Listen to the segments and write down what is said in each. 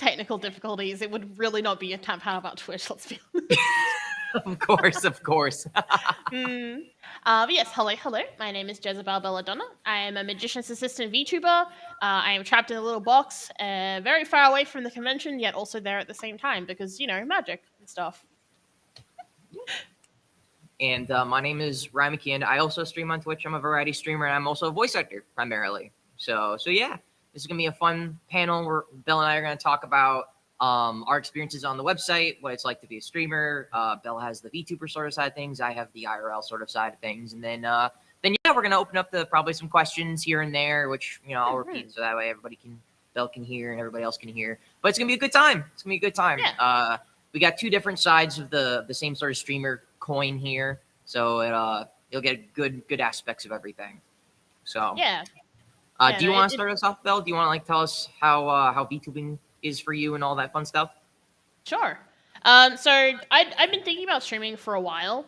technical difficulties, it would really not be a tap out about Twitch. Let's be honest. Of course. But yes, hello. My name is Jezebel Belladonna. I am a magician's assistant VTuber. I am trapped in a little box, very far away from the convention, yet also there at the same time because, magic and stuff. And my name is McKeand. I also stream on Twitch. I'm a variety streamer, and I'm also a voice actor primarily. So yeah, this is gonna be a fun panel where Belle and I are gonna talk about our experiences on the website, what it's like to be a streamer. Belle has the VTuber sort of side of things. I have the IRL sort of side of things, and then yeah, we're gonna open up to probably some questions here and there, which I'll repeat so that way Belle can hear and everybody else can hear. But it's gonna be a good time. It's gonna be a good time. Yeah. We got two different sides of the same sort of streamer coin here, so you'll get good aspects of everything. So yeah. Do you want to start us off, Belle? Do you want to tell us how VTubing is for you and all that fun stuff? Sure. So I've been thinking about streaming for a while,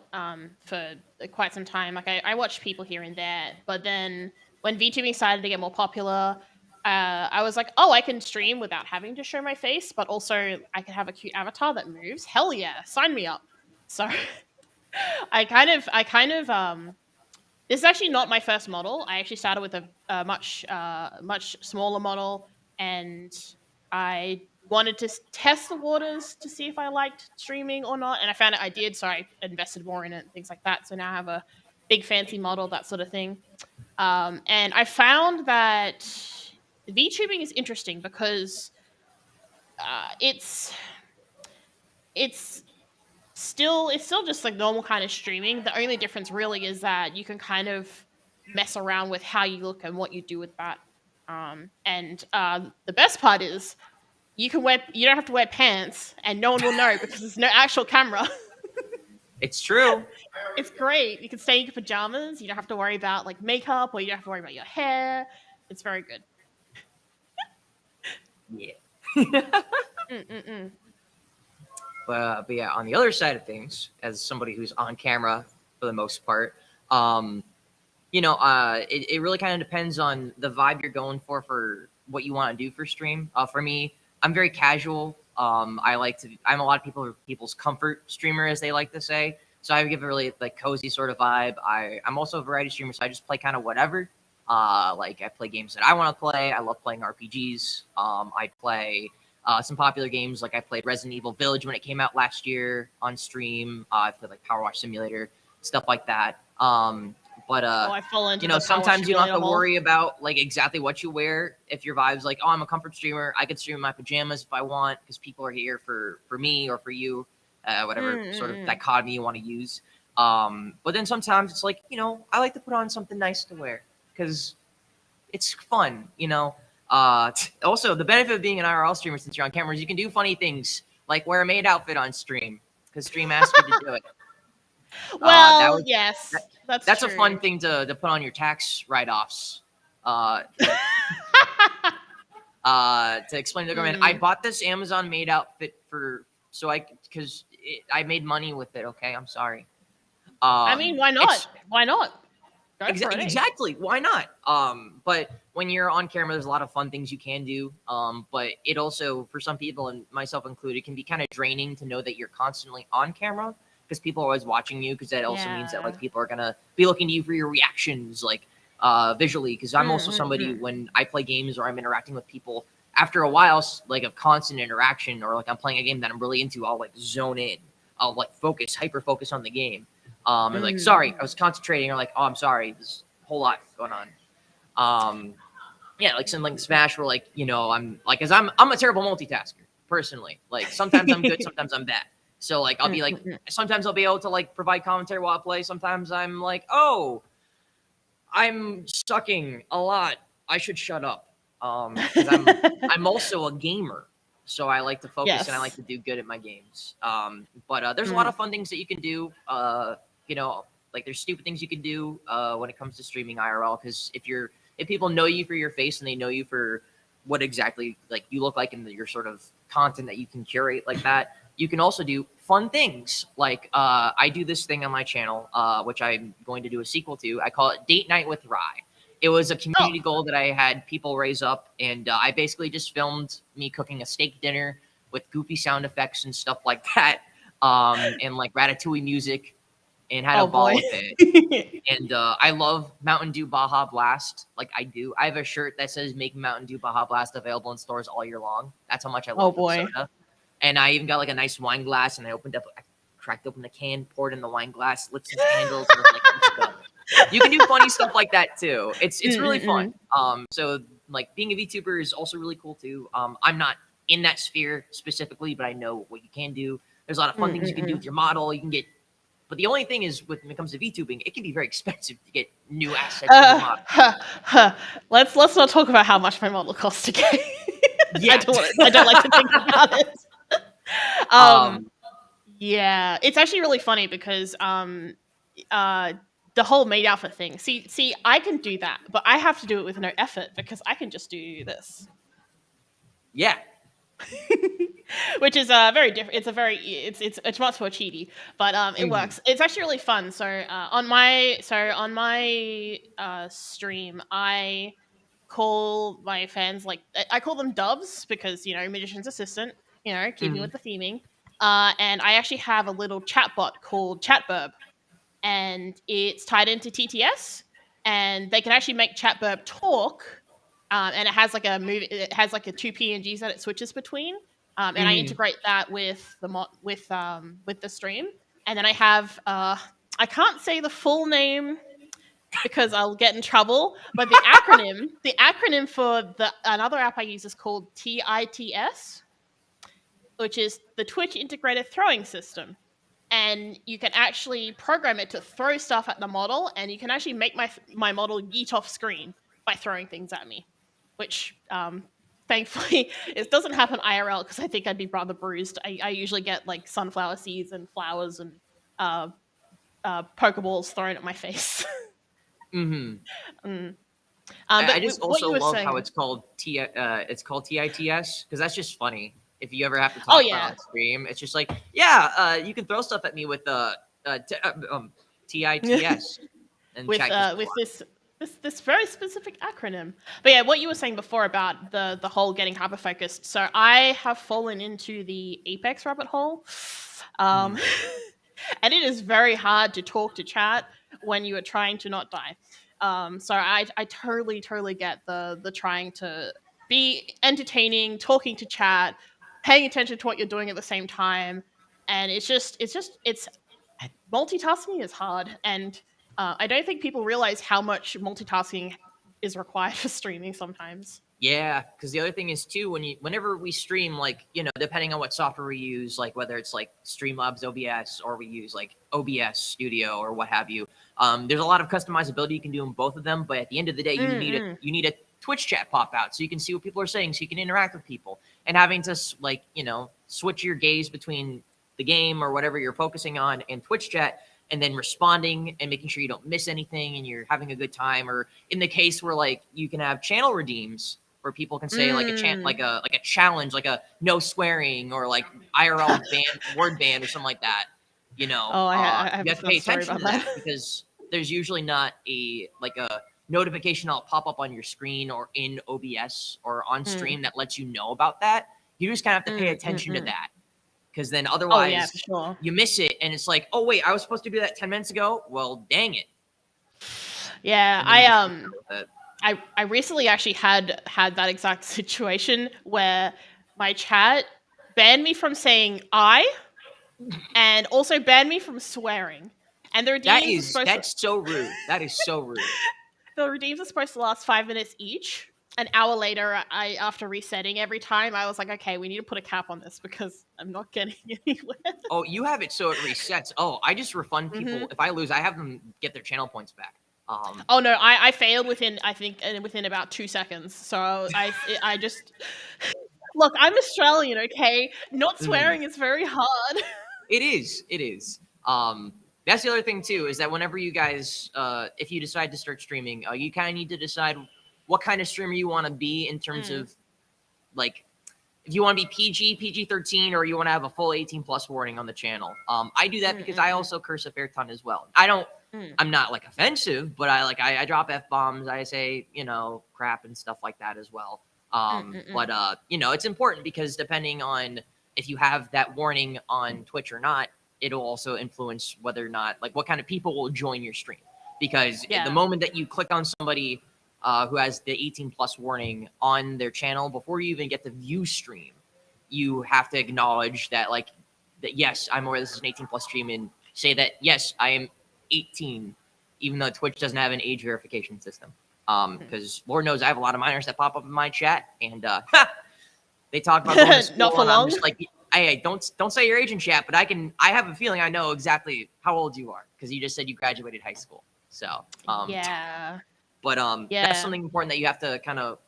for quite some time. Like I watch people here and there, but then when VTubing started to get more popular, I was like, oh, I can stream without having to show my face, but also I can have a cute avatar that moves. Hell yeah, sign me up. So I kind of this is actually not my first model. I actually started with a much smaller model, and I wanted to test the waters to see if I liked streaming or not, and I found I did, so I invested more in it and things like that. So now I have a big fancy model, that sort of thing. And I found that VTubing is interesting because it's still just like normal kind of streaming. The only difference really is that you can kind of mess around with how you look and what you do with that. And the best part is you don't have to wear pants and no one will know because there's no actual camera. It's true. It's great. You can stay in your pajamas. You don't have to worry about like makeup, or you don't have to worry about your hair. It's very good. Yeah. But yeah, on the other side of things, as somebody who's on camera for the most part, it really kind of depends on the vibe you're going for what you want to do for stream. For me, I'm very casual. I'm a lot of people's comfort streamer, as they like to say. So I give a really like cozy sort of vibe. I'm also a variety streamer, so I just play kind of whatever. Like I play games that I want to play. I love playing RPGs. I play some popular games, like I played Resident Evil Village when it came out last year on stream. I played like Power Wash Simulator, stuff like that. I fall into sometimes you don't have to worry about like exactly what you wear. If your vibe's like, oh, I'm a comfort streamer, I could stream in my pajamas if I want because people are here for me or for you, whatever sort of dichotomy you want to use. But then sometimes it's like, I like to put on something nice to wear because it's fun, Also, the benefit of being an IRL streamer since you're on camera is you can do funny things like wear a maid outfit on stream because stream asks you to do it. Well, yes, that's true. A fun thing to put on your tax write-offs. To explain to the government, I bought this Amazon maid outfit because I made money with it. Okay, I'm sorry. I mean, why not? Why not? Exactly. Why not? But when you're on camera, there's a lot of fun things you can do. But it also, for some people, and myself included, can be kind of draining to know that you're constantly on camera because people are always watching you. Because that also means that like people are gonna be looking to you for your reactions, like visually. Because I'm also somebody when I play games or I'm interacting with people. After a while, like of constant interaction, or like I'm playing a game that I'm really into, I'll like zone in. I'll like hyper focus on the game. And like, sorry, I was concentrating, or like, oh, I'm sorry, there's a whole lot going on. Yeah, like something like Smash where like, I'm like, cause I'm a terrible multitasker personally. Like sometimes I'm good, sometimes I'm bad. So like, I'll be like, sometimes I'll be able to like provide commentary while I play. Sometimes I'm like, oh, I'm sucking a lot. I should shut up. Cause I'm also a gamer. So I like to focus and I like to do good at my games. But there's a lot of fun things that you can do. Like there's stupid things you can do when it comes to streaming IRL. Because if people know you for your face and they know you for what exactly like you look like and your sort of content that you can curate like that, you can also do fun things. Like I do this thing on my channel, which I'm going to do a sequel to. I call it Date Night with Rye. It was a Oh, community goal that I had people raise up, and I basically just filmed me cooking a steak dinner with goofy sound effects and stuff like that, and like Ratatouille music, and had a oh ball boy. with it. And I love Mountain Dew Baja Blast. Like I do. I have a shirt that says "Make Mountain Dew Baja Blast available in stores all year long." That's how much I Oh love the boy. soda. And I even got like a nice wine glass, and I cracked open the can, poured in the wine glass, lit some candles, and was like, "Let's go." You can do funny stuff like that too. It's really fun. So like being a VTuber is also really cool too. I'm not in that sphere specifically, but I know what you can do. There's a lot of fun things you can do with your model. You can get, but the only thing is when it comes to VTubing, it can be very expensive to get new assets in your model. Let's not talk about how much my model costs to get. Yeah. I don't like to think about it. Um, Yeah, it's actually really funny because the whole maid outfit thing. See, I can do that, but I have to do it with no effort because I can just do this. yeah. Which is very different. It's much more cheaty, but it Mhm. works. It's actually really fun. So on my stream, I call my fans like I call them doves because magician's assistant, keeping Mhm. with the theming. And I actually have a little chatbot called Chatburb, and it's tied into TTS, and they can actually make Chatburb talk. And it has like a movie. It has like a two PNGs that it switches between, and I Mhm. integrate that with with the stream. And then I have I can't say the full name because I'll get in trouble. But the acronym for the another app I use is called TITS, which is the Twitch Integrated Throwing System. And you can actually program it to throw stuff at the model, and you can actually make my model yeet off screen by throwing things at me, which thankfully it doesn't happen IRL because I think I'd be rather bruised. I usually get like sunflower seeds and flowers and uh, pokeballs thrown at my face. Mhm. mm. I But just what also you were love how saying? it's called TITS because that's just funny. If you ever have to Oh talk about it yeah. on stream, it's just like, yeah, you can throw stuff at me with TITS, and chat just goes With this very specific acronym. But yeah, what you were saying before about the whole getting hyper focused. So I have fallen into the Apex rabbit hole. wild. Um and it is very hard to talk to chat when you are trying to not die. So I totally get the trying to be entertaining, talking to chat, paying attention to what you're doing at the same time, and it's multitasking is hard, and I don't think people realize how much multitasking is required for streaming sometimes. Yeah, because the other thing is too whenever we stream, like depending on what software we use, like whether it's like Streamlabs OBS or we use like OBS Studio or what have you, there's a lot of customizability you can do in both of them. But at the end of the day, Mm-mm. you need a Twitch chat pop out so you can see what people are saying, so you can interact with people, and having to like switch your gaze between the game or whatever you're focusing on and Twitch chat. And then responding and making sure you don't miss anything and you're having a good time. Or in the case where like you can have channel redeems where people can say like Mm. like a challenge, like a no swearing or like IRL word ban or something like that. Oh, I have You a have to pay fun story attention about to that. that because there's usually not a notification that'll pop up on your screen or in OBS or on Mm, stream that lets you know about that. You just kind of have to pay mm, mm, attention to mm. that because then Oh yeah, otherwise for sure. you miss it and it's like, oh wait, I was supposed to do that 10 minutes ago. Well, dang it. Yeah, And then you just keep going with it. I recently actually had that exact situation where my chat banned me from saying I and also banned me from swearing. And That's so rude. That is so rude. the redeems are supposed to last 5 minutes each. An hour later, I after resetting every time, I was like, okay, we need to put a cap on this because I'm not getting anywhere. Oh, you have it so it resets. Oh, I just refund hmm people. If I lose, I have them get their channel points back. Oh no, I failed within I think within about 2 seconds. So I just look. I'm Australian, okay. Not mhm. swearing is very hard. It is. It is. That's the other thing too is that whenever you guys, if you decide to start streaming, you kind of need to decide what kind of streamer you want to be in terms Mm, of like if you want to be PG 13, or you want to have a full 18 plus warning on the channel. I do that mm, because mm, I mm, also curse a fair ton as well. I don't I'm not like offensive, but I drop F-bombs. I say, crap and stuff like that as well. But it's important because depending on if you have that warning on Twitch or not, it'll also influence whether or not, like, what kind of people will join your stream. Because the moment that you click on somebody who has the 18 plus warning on their channel, before you even get to view stream, you have to acknowledge that, like, that yes, I'm aware this is an 18 plus stream, and say that yes, I am 18, even though Twitch doesn't have an age verification system. Because Lord knows I have a lot of minors that pop up in my chat, and they talk about going to school, Not for and long. I'm just like, hey, don't say your age in chat, but I have a feeling I know exactly how old you are because you just said you graduated high school. So yeah. But that's something important that you have to kind of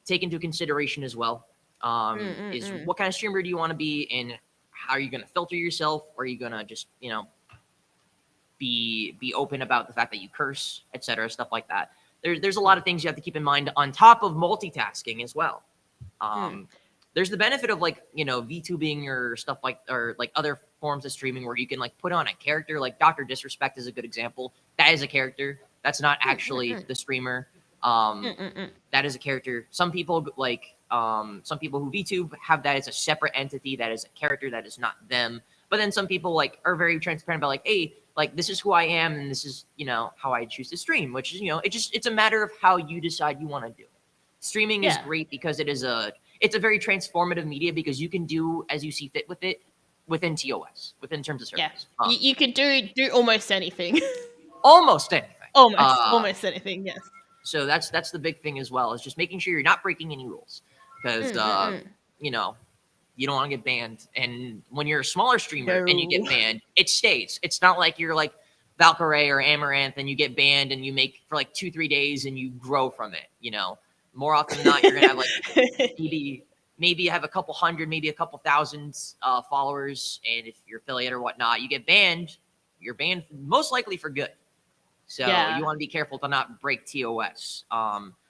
take into consideration as well. Is what kind of streamer do you want to be, and how are you going to filter yourself? Or are you going to just be open about the fact that you curse, etc., stuff like that. There's a lot of things you have to keep in mind on top of multitasking as well. There's the benefit of like VTubing or stuff like, or like other forms of streaming where you can like put on a character. Like Dr. Disrespect is a good example. That is a character. That's not actually the streamer. That is a character. Some people who VTube have that as a separate entity. That is a character. That is not them. But then some people like are very transparent about like, hey, like this is who I am, and this is how I choose to stream. Which is it's a matter of how you decide you want to do it. Streaming is great because it's a very transformative media because you can do as you see fit with it within TOS, within terms of service. Yeah, you could do almost anything. Almost anything. Almost anything. Yes. So that's the big thing as well, is just making sure you're not breaking any rules because you don't want to get banned. And when you're a smaller streamer and you get banned, it stays. It's not like you're like Valkyrie or Amaranth and you get banned and you make for like 2-3 days and you grow from it. More often than not, you're gonna have like maybe you have a couple hundred, maybe a couple thousand followers, and if you're affiliate or whatnot, you get banned. You're banned most likely for good. So you want to be careful to not break TOS.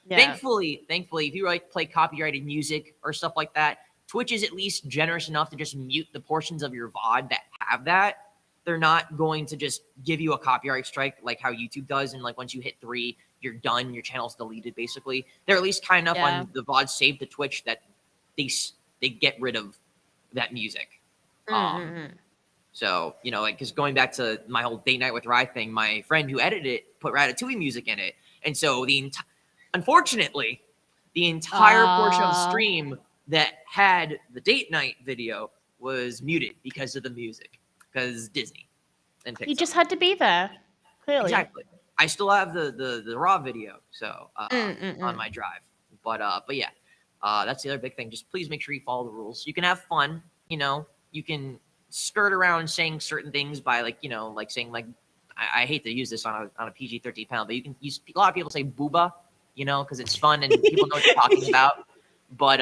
Thankfully, if you like play copyrighted music or stuff like that, Twitch is at least generous enough to just mute the portions of your VOD that have that. They're not going to just give you a copyright strike like how YouTube does, and like once you hit 3, you're done. Your channel's deleted. Basically, they're at least kind enough on the VOD saved to Twitch that they get rid of that music. So like, because going back to my whole Date Night with Rye thing, my friend who edited it put Ratatouille music in it, and so unfortunately, the entire portion of stream that had the date night video was muted because of the music, because Disney and Pixar. You just had to be there. Clearly. Exactly. I still have the raw video, so on my drive. But yeah, that's the other big thing. Just please make sure you follow the rules. You can have fun. You can skirt around saying certain things by like saying like, I hate to use this on a PG-13 panel, but you can use, a lot of people say booba, because it's fun and people know what you're talking about. But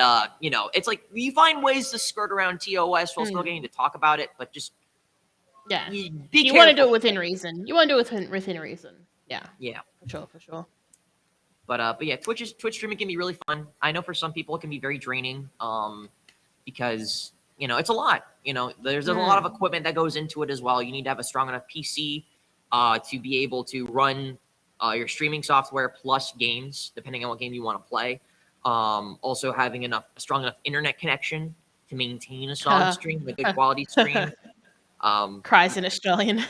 it's like you find ways to skirt around TOS while still getting to talk about it, but just you want to do it within reason. Within reason. Yeah. For sure. But yeah, Twitch streaming can be really fun. I know for some people it can be very draining, because it's a lot. There's a lot of equipment that goes into it as well. You need to have a strong enough PC to be able to run your streaming software plus games, depending on what game you want to play. Also having a strong enough internet connection to maintain a solid stream, a good quality stream. Cries in Australian.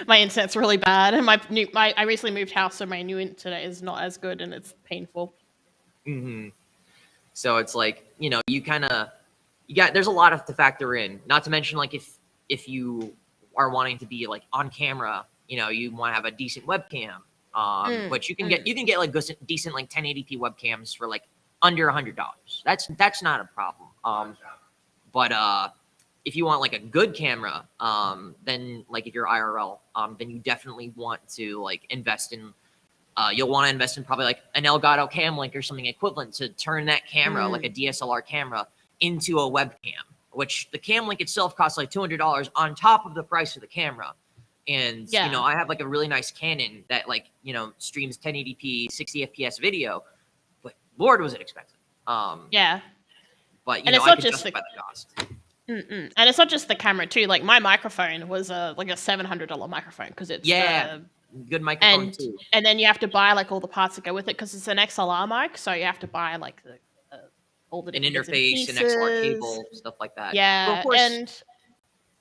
My internet's really bad, and I recently moved house, so my new internet is not as good, and it's painful. So it's like there's a lot to factor in. Not to mention like if you are wanting to be like on camera, you want to have a decent webcam. But you can get like decent like 1080p webcams for like under $100. That's not a problem. But if you want like a good camera, then like if you're IRL, then you definitely want to like invest in. You'll want to invest in probably like an Elgato Cam Link or something equivalent to turn that camera, like a DSLR camera, into a webcam. Which the Cam Link itself costs like $200 on top of the price of the camera. And I have like a really nice Canon that like streams 1080p 60 FPS video, but Lord was it expensive. But and it's not just the cost. And it's not just the camera too. Like my microphone was like a $700 microphone because it's Good microphone and too. and then you have to buy like all the parts that go with it because it's an XLR mic, so you have to buy like the all the An different bits and interface, an XLR pieces. cable, stuff like that. But of Yeah, course, and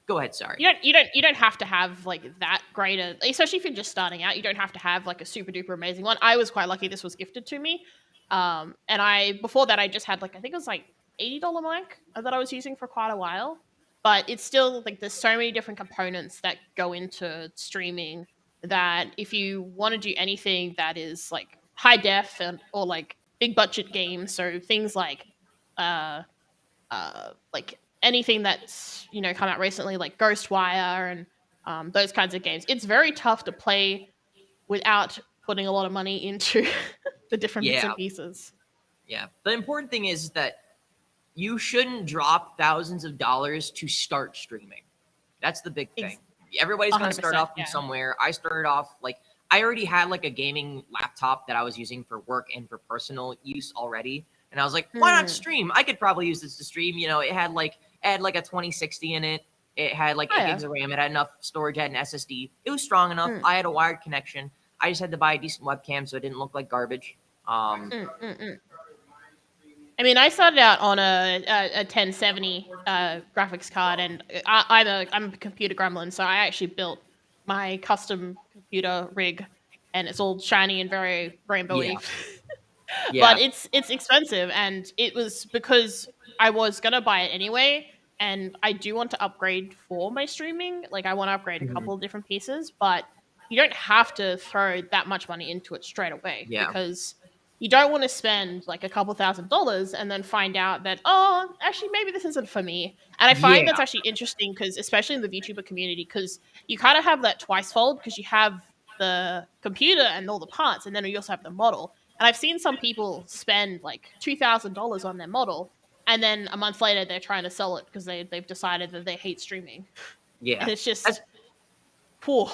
go ahead. Sorry. you don't have to have like that great a, especially if you're just starting out. You don't have to have like a super duper amazing one. I was quite lucky; this was gifted to me. And I before that I just had like I think it was like $80 mic that I was using for quite a while. But it's still like there's so many different components that go into streaming that if you want to do anything that is like high def and or like big budget games, so things uh like anything that's come out recently like Ghostwire and those kinds of games, it's very tough to play without putting a lot of money into the different bits Yeah, and pieces. yeah. The important thing is that you shouldn't drop thousands of dollars to start streaming. That's the big thing. Ex- Everybody's going to start 100%, off from yeah. somewhere. I started off like I already had like a gaming laptop that I was using for work and for personal use already. And I was like, why not Hmm. stream? I could probably use this to stream. You know, it had like a 2060 in it. It had like Oh 8 yeah. gigs of RAM. It had enough storage. It had an SSD. It was strong enough. Mm, I had a wired connection. I just had to buy a decent webcam so it didn't look like garbage. mm, mm, mm. I mean, I started out on a 1070 graphics card, and I'm a computer gremlin, so I actually built my custom computer rig, and it's all shiny and very Yeah, rainbowy. But yeah. it's expensive, and it was because I was gonna buy it anyway, and I do want to upgrade for my streaming. Like I want to upgrade a Mhm. couple of different pieces, but you don't have to throw that much money into it straight away Yeah, because you don't want to spend like a couple $1,000s and then find out that, oh, actually maybe this isn't for me. And I find yeah, that's actually interesting because especially in the VTuber community, because you kind of have that twice fold because you have the computer and all the parts, and then you also have the model. And I've seen some people spend like $2,000 on their model, and then a month later they're trying to sell it because they've decided that they hate streaming, yeah. and it's That's just, poor.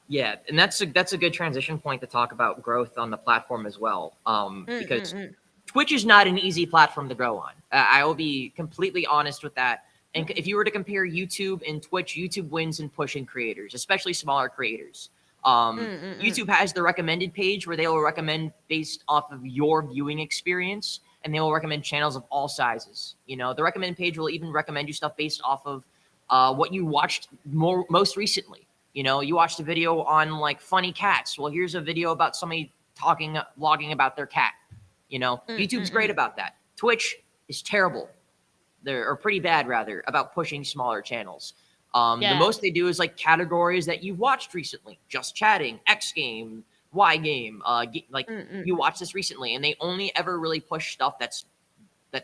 Yeah, and that's a good transition point to talk about growth on the platform as well. Mm, mm, Because mm. Twitch is not an easy platform to grow on. I will be completely honest with that. And if you were to compare YouTube and Twitch, YouTube wins in pushing creators, especially smaller creators. Mm, mm, mm. YouTube has the recommended page where they will recommend based off of your viewing experience, and they will recommend channels of all sizes. You know, the recommend page will even recommend you stuff based off of what you watched most recently. You know, you watched a video on like funny cats. Well, here's a video about somebody vlogging about their cat. You know, Mm, YouTube's mm, great mm. about that. Twitch is terrible. Or pretty bad rather, about pushing smaller channels. The Yeah. most they do is like categories that you've watched recently, just chatting, X game, Y game. Like Mm, mm. you watched this recently, and they only ever really push stuff that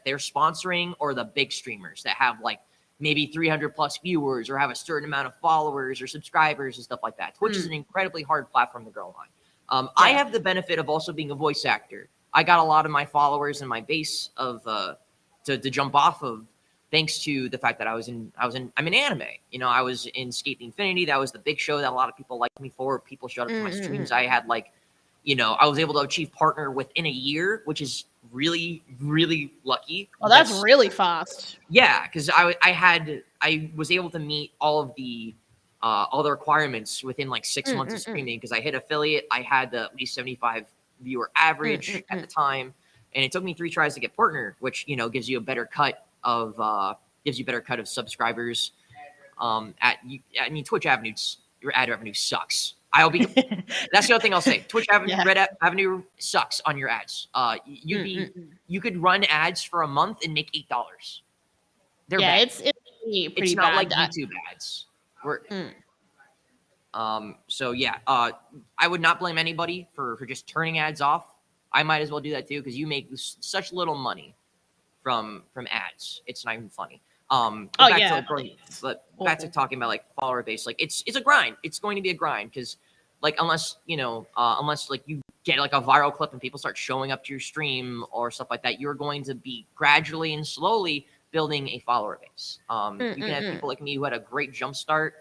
they're sponsoring or the big streamers that have like maybe 300 plus viewers or have a certain amount of followers or subscribers and stuff like that. Twitch is Mm. an incredibly hard platform to grow on. I Yeah. have the benefit of also being a voice actor. I got a lot of my followers and my base of to jump off of thanks to the fact that I'm in anime. You know, I was in Skate the Infinity. That was the big show that a lot of people liked me for. People showed up to Mm, my mm, streams. mm. I had like, you know, I was able to achieve partner within a year, which is really, really lucky. Well, that's That's really fast. Yeah, because I was able to meet all the requirements within like six Mm, months of mm, mm. streaming because I hit affiliate. I had the at least 75 viewer Mm, average mm, at the mm. time, and it took me 3 tries to get partner, which you know gives you better cut of subscribers. I mean Twitch Avenue's your ad revenue sucks. I'll be That's the other thing I'll say. Twitch Avenue, Yeah. Avenue sucks on your ads. Mm, mm, mm. You could run ads for a month and make $8. They're Yeah, bad. it's pretty It's not like bad. YouTube ads. Mm. So yeah, I would not blame anybody for just turning ads off. I might as well do that too because you make such little money from ads. It's not even funny. Oh But back to yeah, like growing, it's but back to awful. talking about like follower base. Like it's a grind. It's going to be a grind because like unless like you get like a viral clip and people start showing up to your stream or stuff like that, you're going to be gradually and slowly building a follower base. Mm, You can mm, have mm. people like me who had a great jump start.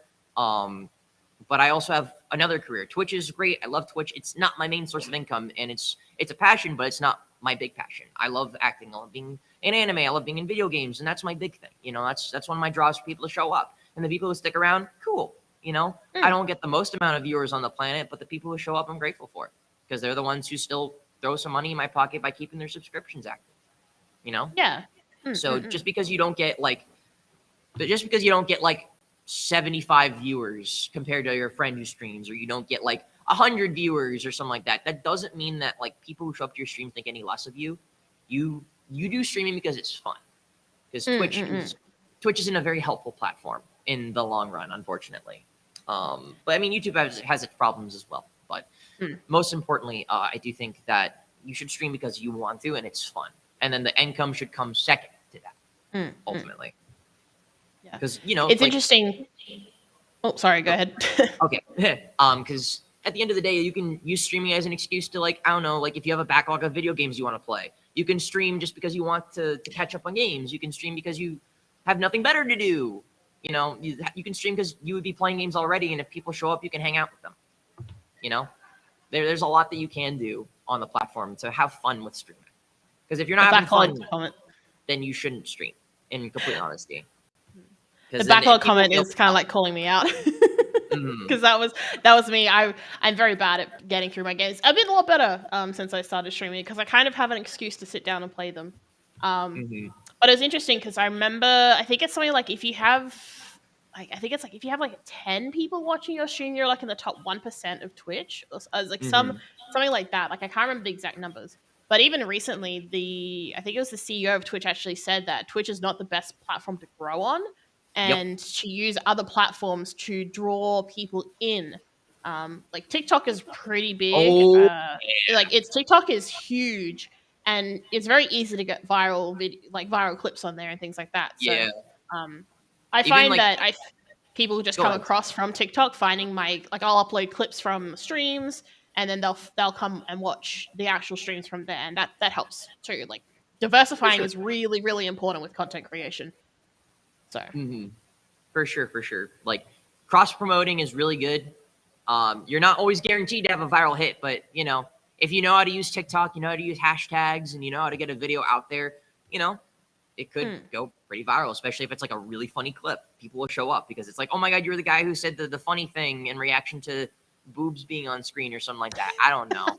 But I also have another career. Twitch is great. I love Twitch. It's not my main source of income, and it's a passion, but it's not my big passion. I love acting. I love being in anime. I love being in video games, and that's my big thing. You know, that's one of my draws for people to show up, and the people who stick around, cool. You know, I don't get the most amount of viewers on the planet, but the people who show up, I'm grateful for, because they're the ones who still throw some money in my pocket by keeping their subscriptions active. You know? Yeah. So just because you don't get like 75 viewers compared to your friend who streams, or you don't get like 100 viewers or something like that, that doesn't mean that like people who show up to your stream think any less of you. You do streaming because it's fun. Because Twitch isn't a very helpful platform in the long run, unfortunately. But I mean, YouTube has its problems as well. But most importantly, I do think that you should stream because you want to and it's fun, and then the income should come second to that. Ultimately, yeah. Because you know It's interesting. Oh, sorry. Go ahead. Okay. Because at the end of the day, you can use streaming as an excuse to, like, I don't know, like if you have a backlog of video games you want to play, you can stream just because you want to catch up on games. You can stream because you have nothing better to do. You know, you can stream because you would be playing games already, and if people show up, you can hang out with them. You know, there's a lot that you can do on the platform to have fun with streaming. Because if you're not having fun, then you shouldn't stream, in complete honesty. The backlog comment is kind of like calling me out. Because that was me. I'm very bad at getting through my games. I've been a lot better since I started streaming, because I kind of have an excuse to sit down and play them. But it was interesting because I remember, I think it's something like if you have like 10 people watching your stream, you're like in the top 1% of Twitch, or like something like that. Like I can't remember the exact numbers. But even recently, I think it was the CEO of Twitch actually said that Twitch is not the best platform to grow on, and to use other platforms to draw people in. Like TikTok is pretty big. Like TikTok is huge, and it's very easy to get viral clips on there and things like that. So, I find that people just come across from TikTok, finding I'll upload clips from streams, and then they'll come and watch the actual streams from there, and that helps too. Like diversifying is really, really important with content creation. So for sure, like cross promoting is really good. You're not always guaranteed to have a viral hit, but you know, if you know how to use TikTok, you know how to use hashtags, and you know how to get a video out there, you know, it could go pretty viral, especially if it's like a really funny clip. People will show up because it's like, oh my God, you're the guy who said the funny thing in reaction to boobs being on screen or something like that. I don't know.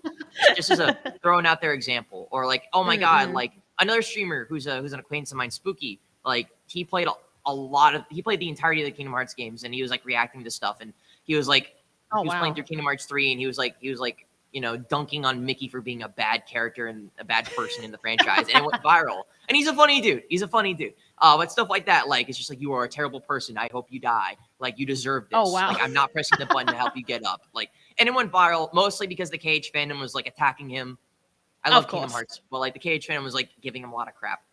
Just as a thrown out there example. Or like, oh my God, like another streamer who's an acquaintance of mine, Spooky, like he played he played the entirety of the Kingdom Hearts games, and he was like reacting to stuff, and he was like, he was playing through Kingdom Hearts 3, and he was like, you know, dunking on Mickey for being a bad character and a bad person in the franchise, and it went viral. And he's a funny dude. But stuff like that, like, it's just like, you are a terrible person. I hope you die. Like, you deserve this. Like, I'm not pressing the button to help you get up. Like, and it went viral mostly because the KH fandom was like attacking him. I love Kingdom Hearts, but like the KH fandom was like giving him a lot of crap.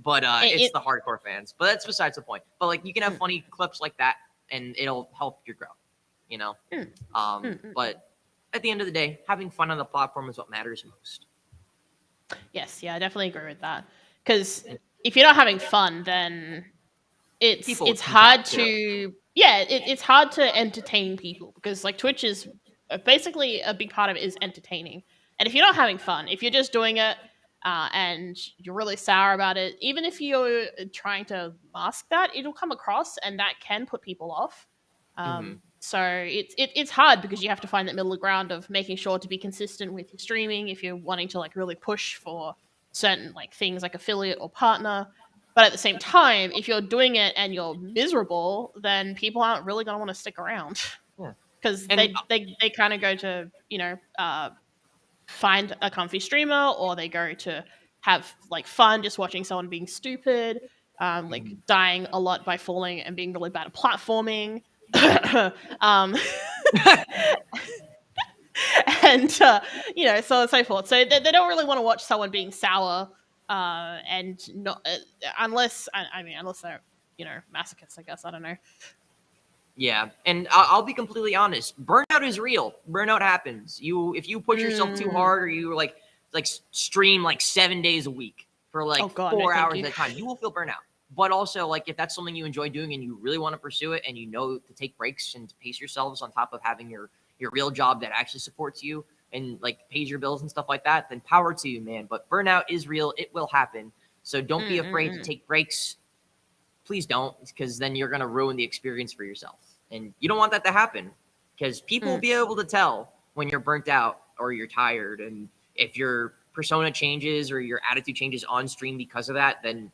But it's the hardcore fans. But that's besides the point. But like, you can have funny clips like that, and it'll help your growth. You know. But at the end of the day, having fun on the platform is what matters most. Yes, yeah, I definitely agree with that. Because if you're not having fun, then it's hard to it's hard to entertain people, because like Twitch is basically a big part of it is entertaining. And if you're not having fun, if you're just doing it and you're really sour about it, even if you're trying to mask that, it'll come across, and that can put people off. So it's hard, because you have to find that middle ground of making sure to be consistent with your streaming if you're wanting to like really push for certain like things like affiliate or partner. But at the same time, if you're doing it and you're miserable, then people aren't really going to want to stick around, because they kind of go to, you know, find a comfy streamer, or they go to have like fun just watching someone being stupid, like dying a lot by falling and being really bad at platforming. And you know, so on and so forth. So they don't really want to watch someone being sour, and not unless they're, you know, masochists, I guess. I don't know. Yeah, and I'll be completely honest. Burnout is real. Burnout happens. If you push yourself too hard, or you like stream like 7 days a week for like 4 hours at a time, you will feel burnout. But also, like, if that's something you enjoy doing and you really want to pursue it, and you know to take breaks and to pace yourselves on top of having your real job that actually supports you and like pays your bills and stuff like that, then power to you, man. But burnout is real. It will happen. So don't be afraid to take breaks. Please don't, because then you're going to ruin the experience for yourself. And you don't want that to happen because people will be able to tell when you're burnt out or you're tired. And if your persona changes or your attitude changes on stream because of that, then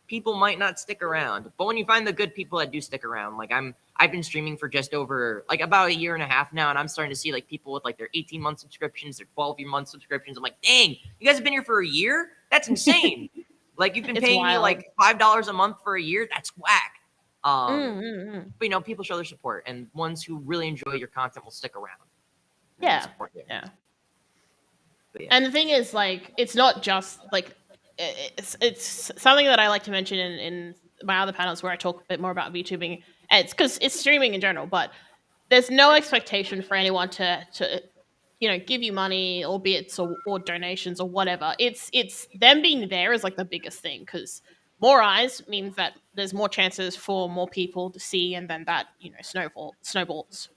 people might not stick around. But when you find the good people that do stick around, like I've been streaming for just over like about a year and a half now, and I'm starting to see like people with like their 18-month subscriptions, their 12-month subscriptions. I'm like, dang, you guys have been here for a year? That's insane. Like you've been paying me like $5 a month for a year? That's whack. But you know, people show their support, and ones who really enjoy your content will stick around. Yeah. And the thing is, like, it's not just like it's something that I like to mention in my other panels where I talk a bit more about VTubing. And it's because it's streaming in general, but there's no expectation for anyone to give you money or bits or donations or whatever. It's them being there is like the biggest thing, because more eyes means that there's more chances for more people to see, and then that snowballs.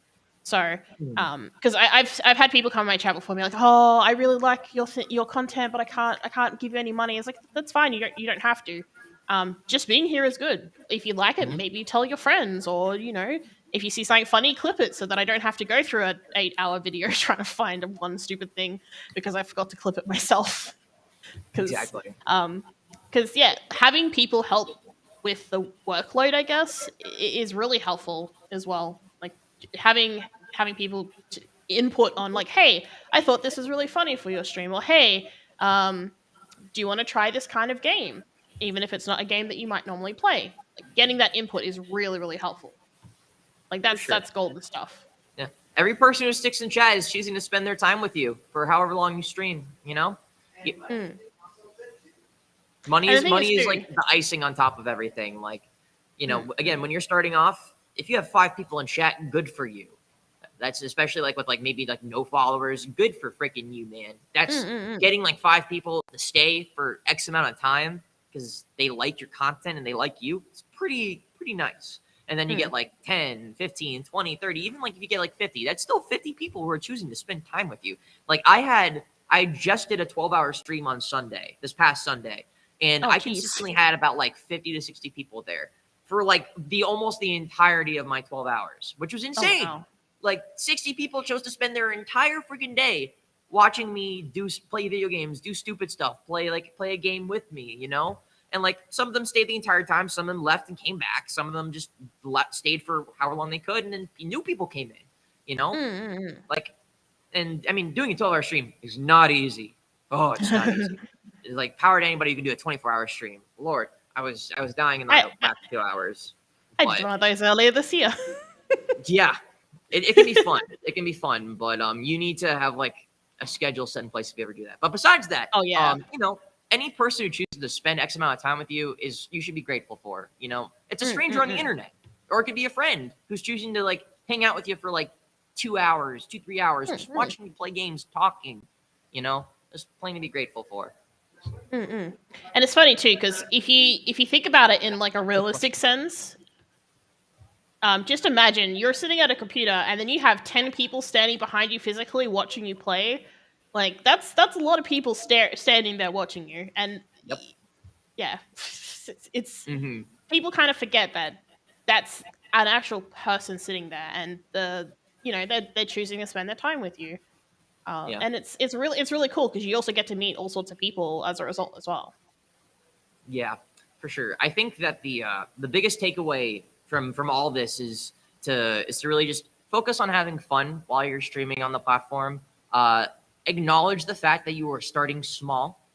So, because I've had people come on my chat before me like, oh, I really like your content, but I can't give you any money. It's like, that's fine. You don't have to. Just being here is good. If you like it, maybe tell your friends, or if you see something funny, clip it so that I don't have to go through an 8-hour video trying to find one stupid thing because I forgot to clip it myself. Exactly. Because having people help with the workload, I guess, is really helpful as well. Like having people to input on, like, hey, I thought this was really funny for your stream, or hey, do you want to try this kind of game, even if it's not a game that you might normally play. Like, getting that input is really, really helpful. Like that's golden stuff. Yeah, every person who sticks in chat is choosing to spend their time with you for however long you stream. Money is like the icing on top of everything. Like, again, when you're starting off, if you have 5 people in chat, good for you. That's especially like with like maybe like no followers, good for freaking you, man. That's getting like 5 people to stay for X amount of time because they like your content and they like you. It's pretty nice. And then you get like 10, 15, 20, 30, even like if you get like 50, that's still 50 people who are choosing to spend time with you. Like I just did a 12-hour stream on Sunday, this past Sunday. And I consistently had about like 50 to 60 people there for like almost the entirety of my 12 hours, which was insane. Oh, wow. Like 60 people chose to spend their entire freaking day watching me play video games, do stupid stuff, play a game with me, And like some of them stayed the entire time, some of them left and came back, some of them just stayed for however long they could, and then new people came in, Like, and I mean, doing a 12-hour stream is not easy. Oh, it's not easy. It's like power to anybody who can do a 24-hour stream. Lord, I was dying in the last 2 hours. I did one of those earlier this year. Yeah, it can be fun. It can be fun, but you need to have like a schedule set in place if you ever do that. But besides that, any person who chooses to spend X amount of time with you you should be grateful for. It's a stranger on the internet, or it could be a friend who's choosing to like hang out with you for like 2 hours, 3 hours, just watching you play games, talking. There's plenty to be grateful for. And it's funny too, because if you think about it in like a realistic sense, just imagine you're sitting at a computer and then you have 10 people standing behind you physically watching you play. Like that's a lot of people standing there watching you, and it's people kind of forget that that's an actual person sitting there, and they're choosing to spend their time with you. And it's really cool because you also get to meet all sorts of people as a result as well. Yeah, for sure. I think that the biggest takeaway from all this is to really just focus on having fun while you're streaming on the platform. Acknowledge the fact that you are starting small,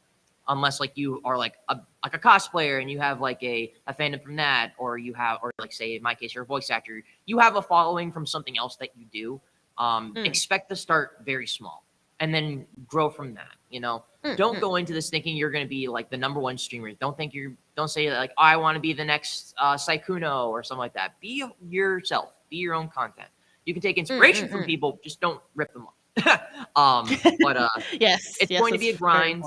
unless like you are like a cosplayer and you have like a fandom from that, or like say in my case you're a voice actor, you have a following from something else that you do. Expect to start very small and then grow from that. Don't go into this thinking you're going to be like the #1 streamer. Don't say like, oh, I want to be the next Saikuno or something like that. Be yourself, be your own content. You can take inspiration from people, just don't rip them off. But it's going to be a grind,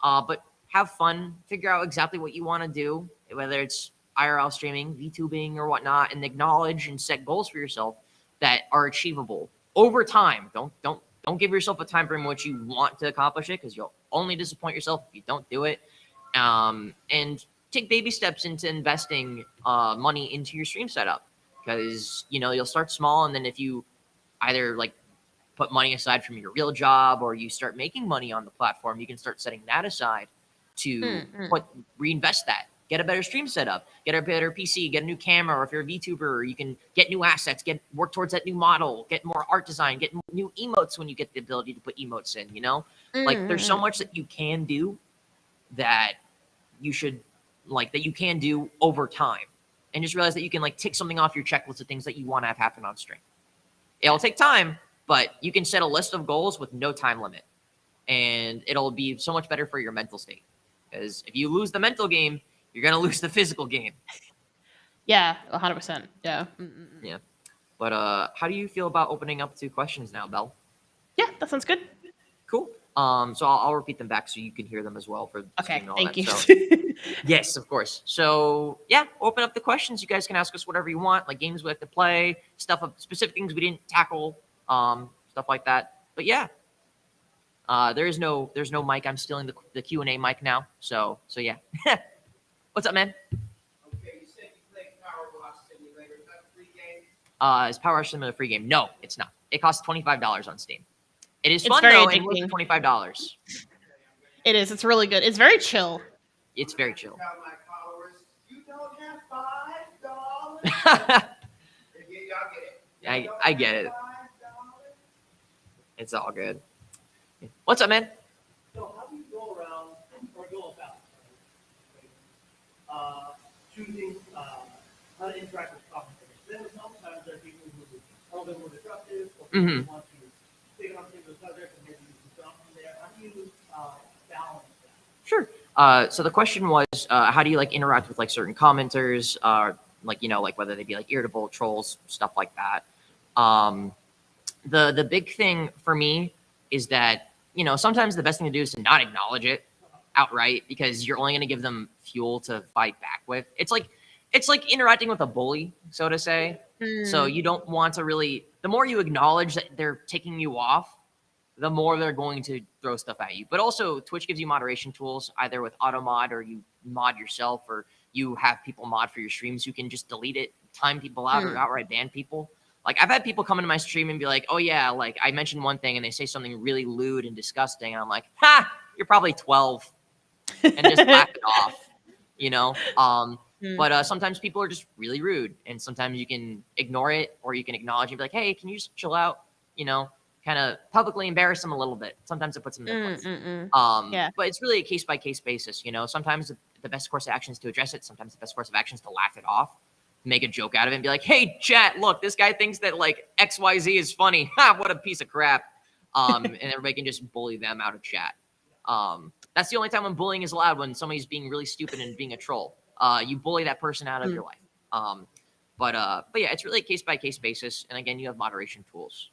but have fun, figure out exactly what you want to do, whether it's IRL streaming, VTubing or whatnot, and acknowledge and set goals for yourself that are achievable over time. Don't give yourself a time frame in which you want to accomplish it, because you'll only disappoint yourself if you don't do it. And take baby steps into investing money into your stream setup, because you'll start small, and then if you either like put money aside from your real job or you start making money on the platform, you can start setting that aside to reinvest that. Get a better stream setup, get a better PC, get a new camera, or if you're a VTuber, you can get new assets, work towards that new model, get more art design, get new emotes when you get the ability to put emotes in, Like there's so much that you can do that you should that you can do over time. And just realize that you can like tick something off your checklist of things that you want to have happen on stream. It'll take time, but you can set a list of goals with no time limit. And it'll be so much better for your mental state. Because if you lose the mental game, you're going to lose the physical game. Yeah, 100%. Yeah. Yeah. But how do you feel about opening up to questions now, Belle? Yeah, that sounds good. Cool. So I'll repeat them back so you can hear them as well for the Okay, stream and all thank that. you. So, yes, of course. So yeah, open up the questions. You guys can ask us whatever you want, like games we like to play, stuff of specific things we didn't tackle, stuff like that. But yeah, there's no mic. I'm stealing the Q&A mic now. So yeah. What's up, man? Okay, you said you played Power Wash Simulator. Is that a free game? Is Power Wash Simulator a free game? No, it's not. It costs $25 on Steam. It is It's fun very though, and addicting. worth $25. It is. It's really good. It's very chill. It's very chill. Tell my followers, you don't have $5. Y'all get it. I Y'all get have it. $5? It's all good. What's up, man? So how do you go around or go about choosing how to interact with commentators? Then sometimes there are people who are a little bit more disruptive or people who want to take on a particular subject and maybe you can jump from there. How do you balance that? Sure. So the question was, how do you like interact with like certain commenters, like whether they be like irritable trolls, stuff like that. The big thing for me is that sometimes the best thing to do is to not acknowledge it outright because you're only going to give them fuel to fight back with. It's like interacting with a bully, so to say. So you don't want to really. The more you acknowledge that they're taking you off, the more they're going to throw stuff at you. But also, Twitch gives you moderation tools, either with auto mod or you mod yourself, or you have people mod for your streams. You can just delete it, time people out, or outright ban people. Like, I've had people come into my stream and be like, oh, yeah, like, I mentioned one thing, and they say something really lewd and disgusting, and I'm like, ha, you're probably 12, and just laugh it off, But sometimes people are just really rude, and sometimes you can ignore it, or you can acknowledge and be like, hey, can you just chill out, kind of publicly embarrass them a little bit. Sometimes it puts them in their place. Yeah. But it's really a case-by-case basis, Sometimes the best course of action is to address it. Sometimes the best course of action is to laugh it off, make a joke out of it, and be like, hey, chat, look, this guy thinks that, like, XYZ is funny. Ha, what a piece of crap. And everybody can just bully them out of chat. That's the only time when bullying is allowed, when somebody's being really stupid and being a troll. You bully that person out of your life. But yeah, it's really a case-by-case basis. And again, you have moderation tools.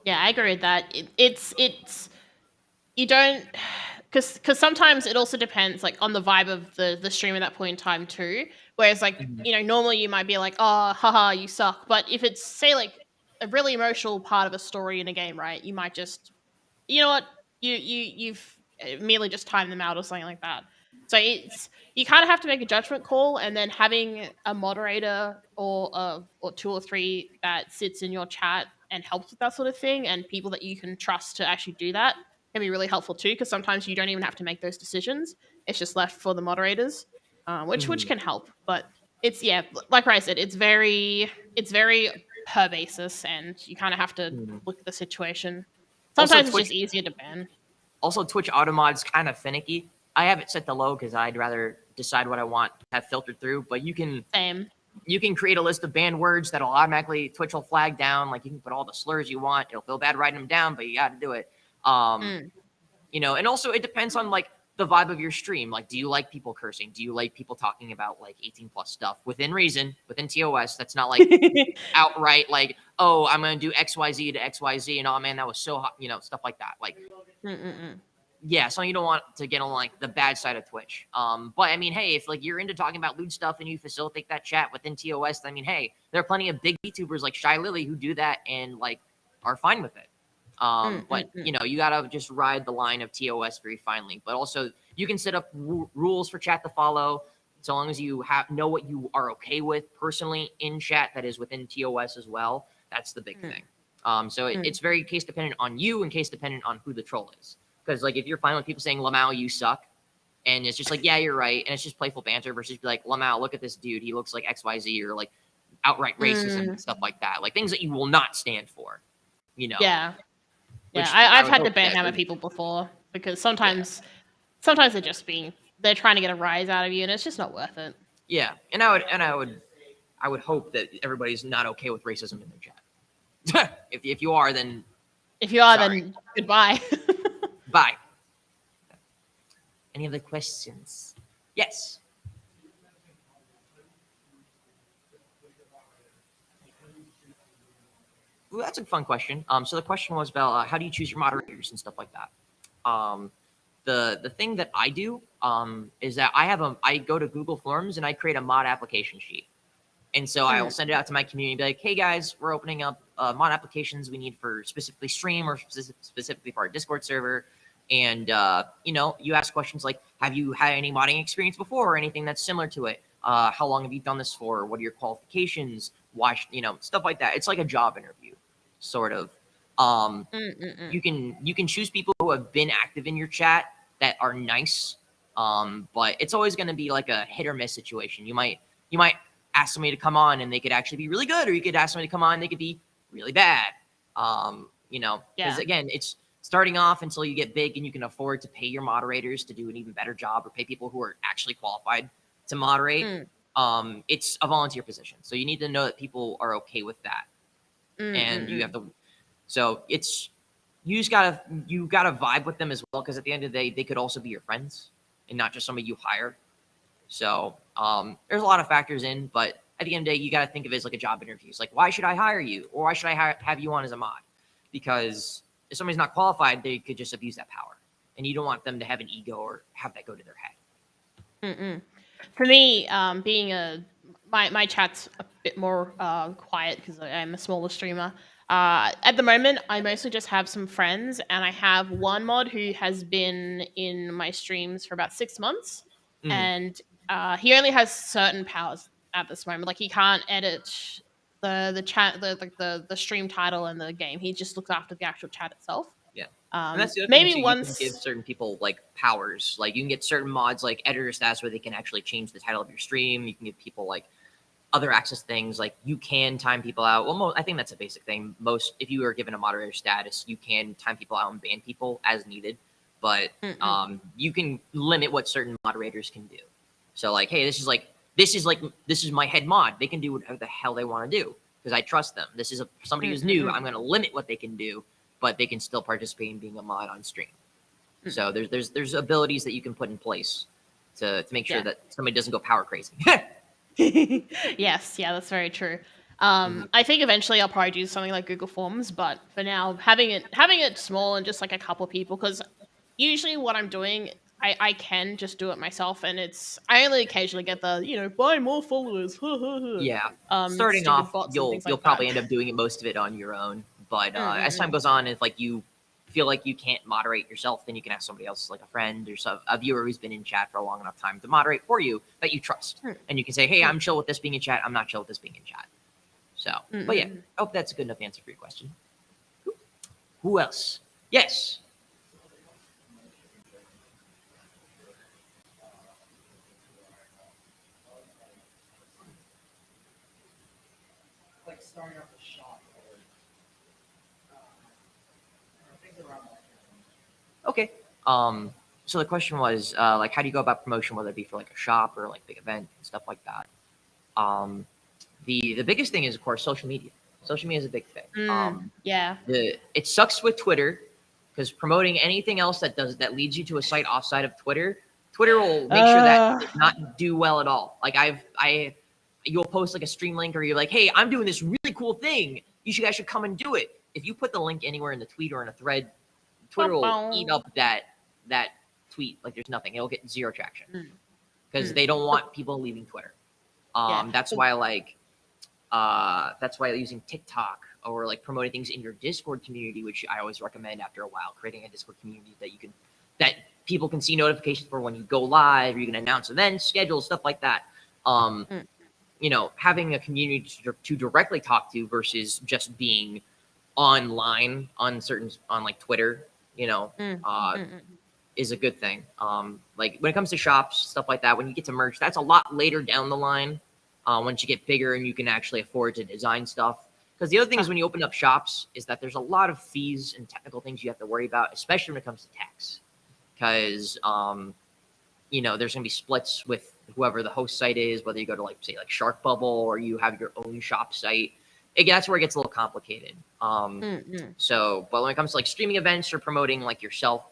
Yeah, I agree with that. It's you don't because sometimes it also depends like on the vibe of the stream at that point in time too. Whereas like normally you might be like, oh haha, you suck. But if it's say like a really emotional part of a story in a game, right? You might just what you've merely just timed them out or something like that. So you kind of have to make a judgment call, and then having a moderator or two or three that sits in your chat and helps with that sort of thing, and people that you can trust to actually do that can be really helpful too. Because sometimes you don't even have to make those decisions; it's just left for the moderators, which can help. But it's like I said, it's very per basis, and you kind of have to look at the situation. Sometimes it's just easier to ban. Also, Twitch automod's kind of finicky. I have it set to low because I'd rather decide what I want to have filtered through. But you can create a list of banned words that'll automatically Twitch will flag down. Like you can put all the slurs you want. It'll feel bad writing them down, but you got to do it. And also it depends on like the vibe of your stream. Like, do you like people cursing? Do you like people talking about like 18+ stuff within reason, within TOS? That's not like outright like, oh, I'm gonna do XYZ to XYZ, and oh man, that was so hot, stuff like that. Like, yeah, so you don't want to get on like the bad side of Twitch. But I mean, hey, if like you're into talking about lewd stuff and you facilitate that chat within TOS, I mean, hey, there are plenty of big VTubers like Shy Lily who do that and like are fine with it. But you gotta just ride the line of TOS very finely. But also, you can set up rules for chat to follow. So long as you know what you are okay with personally in chat, that is within TOS as well, that's the big thing. So it's very case dependent on you and case dependent on who the troll is. Because like if you're fine with people saying Lamau, you suck, and it's just like, yeah, you're right, and it's just playful banter versus be like, Lamau, look at this dude, he looks like XYZ, or like outright racism and stuff like that, like things that you will not stand for, you know. Yeah. Which I've had to hope that- banhammer people before because sometimes they're just they're trying to get a rise out of you, and it's just not worth it. Yeah, and I would hope that everybody's not okay with racism in their chat. if you are, then sorry. Then goodbye. Bye. Any other questions? Yes. Ooh, that's a fun question. So the question was about how do you choose your moderators and stuff like that. The thing that I do is that I go to Google Forms and I create a mod application sheet. And so I'll send it out to my community and be like, hey guys, we're opening up mod applications we need for specifically stream or specifically for our Discord server. And, you ask questions like, have you had any modding experience before or anything that's similar to it? How long have you done this for? What are your qualifications? Why, stuff like that. It's like a job interview, sort of. You can choose people who have been active in your chat that are nice. But it's always going to be like a hit or miss situation. You might ask somebody to come on and they could actually be really good, or you could ask somebody to come on and they could be really bad. Because again, it's starting off until you get big and you can afford to pay your moderators to do an even better job, or pay people who are actually qualified to moderate. It's a volunteer position. So you need to know that people are okay with that. And you have to, so it's, you gotta vibe with them as well. Cause at the end of the day, they could also be your friends and not just somebody you hire. So there's a lot of factors in, but at the end of the day, you got to think of it as like a job interview. It's like, why should I hire you? Or why should I have you on as a mod? Because if somebody's not qualified, they could just abuse that power. And you don't want them to have an ego or have that go to their head. For me, my chat's a bit more quiet because I'm a smaller streamer. At the moment, I mostly just have some friends, and I have one mod who has been in my streams for about 6 months, and he only has certain powers at this moment. Like he can't edit the chat, the stream title and the game. He just looks after the actual chat itself. Yeah. And that's the other maybe thing, too. once You can give certain people like powers. Like you can get certain mods like editor stats where they can actually change the title of your stream. You can give people like other access things, like you can time people out. Well, I think that's a basic thing. If you are given a moderator status, you can time people out and ban people as needed. But you can limit what certain moderators can do. So like, hey, this is my head mod. They can do whatever the hell they want to do because I trust them. This is somebody who's new. I'm going to limit what they can do, but they can still participate in being a mod on stream. So there's abilities that you can put in place to make sure that somebody doesn't go power crazy. Yes, yeah, that's very true. I think eventually I'll probably do something like Google Forms, but for now, having it small and just like a couple people, because usually what I'm doing, I can just do it myself, and I only occasionally get the buy more followers. Yeah, starting off, you'll like probably end up doing most of it on your own. But as time goes on, if like you feel like you can't moderate yourself, then you can ask somebody else, like a friend or a viewer who's been in chat for a long enough time to moderate for you that you trust. And you can say, hey, I'm chill with this being in chat. I'm not chill with this being in chat. So, but yeah, I hope that's a good enough answer for your question. Who else? Yes. Like starting off the shop. Okay. So the question was, like, how do you go about promotion, whether it be for like a shop or like big event and stuff like that? The biggest thing is, of course, social media. Social media is a big thing. Yeah. It sucks with Twitter because promoting anything else that leads you to a site offside of Twitter will make sure that it does not do well at all. Like you'll post like a stream link, or you're like, hey, I'm doing this really cool thing. You guys should come and do it. If you put the link anywhere in the tweet or in a thread, Twitter will eat up that tweet like there's nothing. It'll get zero traction because they don't want people leaving Twitter. That's why using TikTok or like promoting things in your Discord community, which I always recommend after a while, creating a Discord community that people can see notifications for when you go live, or you can announce events, schedules, stuff like that. You know, having a community to directly talk to versus just being online on like Twitter, you know, is a good thing. Like when it comes to shops, stuff like that, when you get to merch, that's a lot later down the line. Once you get bigger and you can actually afford to design stuff. Because the other thing is when you open up shops is that there's a lot of fees and technical things you have to worry about, especially when it comes to tax. Because, you know, there's going to be splits with whoever the host site is, whether you go to like, say, like Shark Bubble or you have your own shop site. That's where it gets a little complicated. So, but when it comes to like streaming events or promoting like yourself,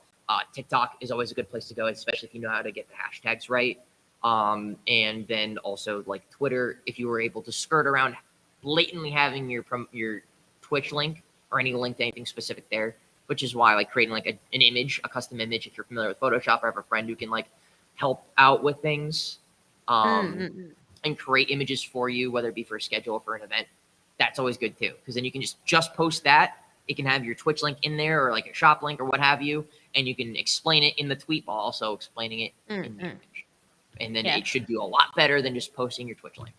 TikTok is always a good place to go, especially if you know how to get the hashtags right. And then also like Twitter, if you were able to skirt around blatantly having your Twitch link or any link to anything specific there, which is why like creating like an image, a custom image, if you're familiar with Photoshop, or have a friend who can like help out with things, and create images for you, whether it be for a schedule or for an event. That's always good too, because then you can just post that. It can have your Twitch link in there, or like a shop link or what have you, and you can explain it in the tweet while also explaining it in the image. And then it should do a lot better than just posting your Twitch link.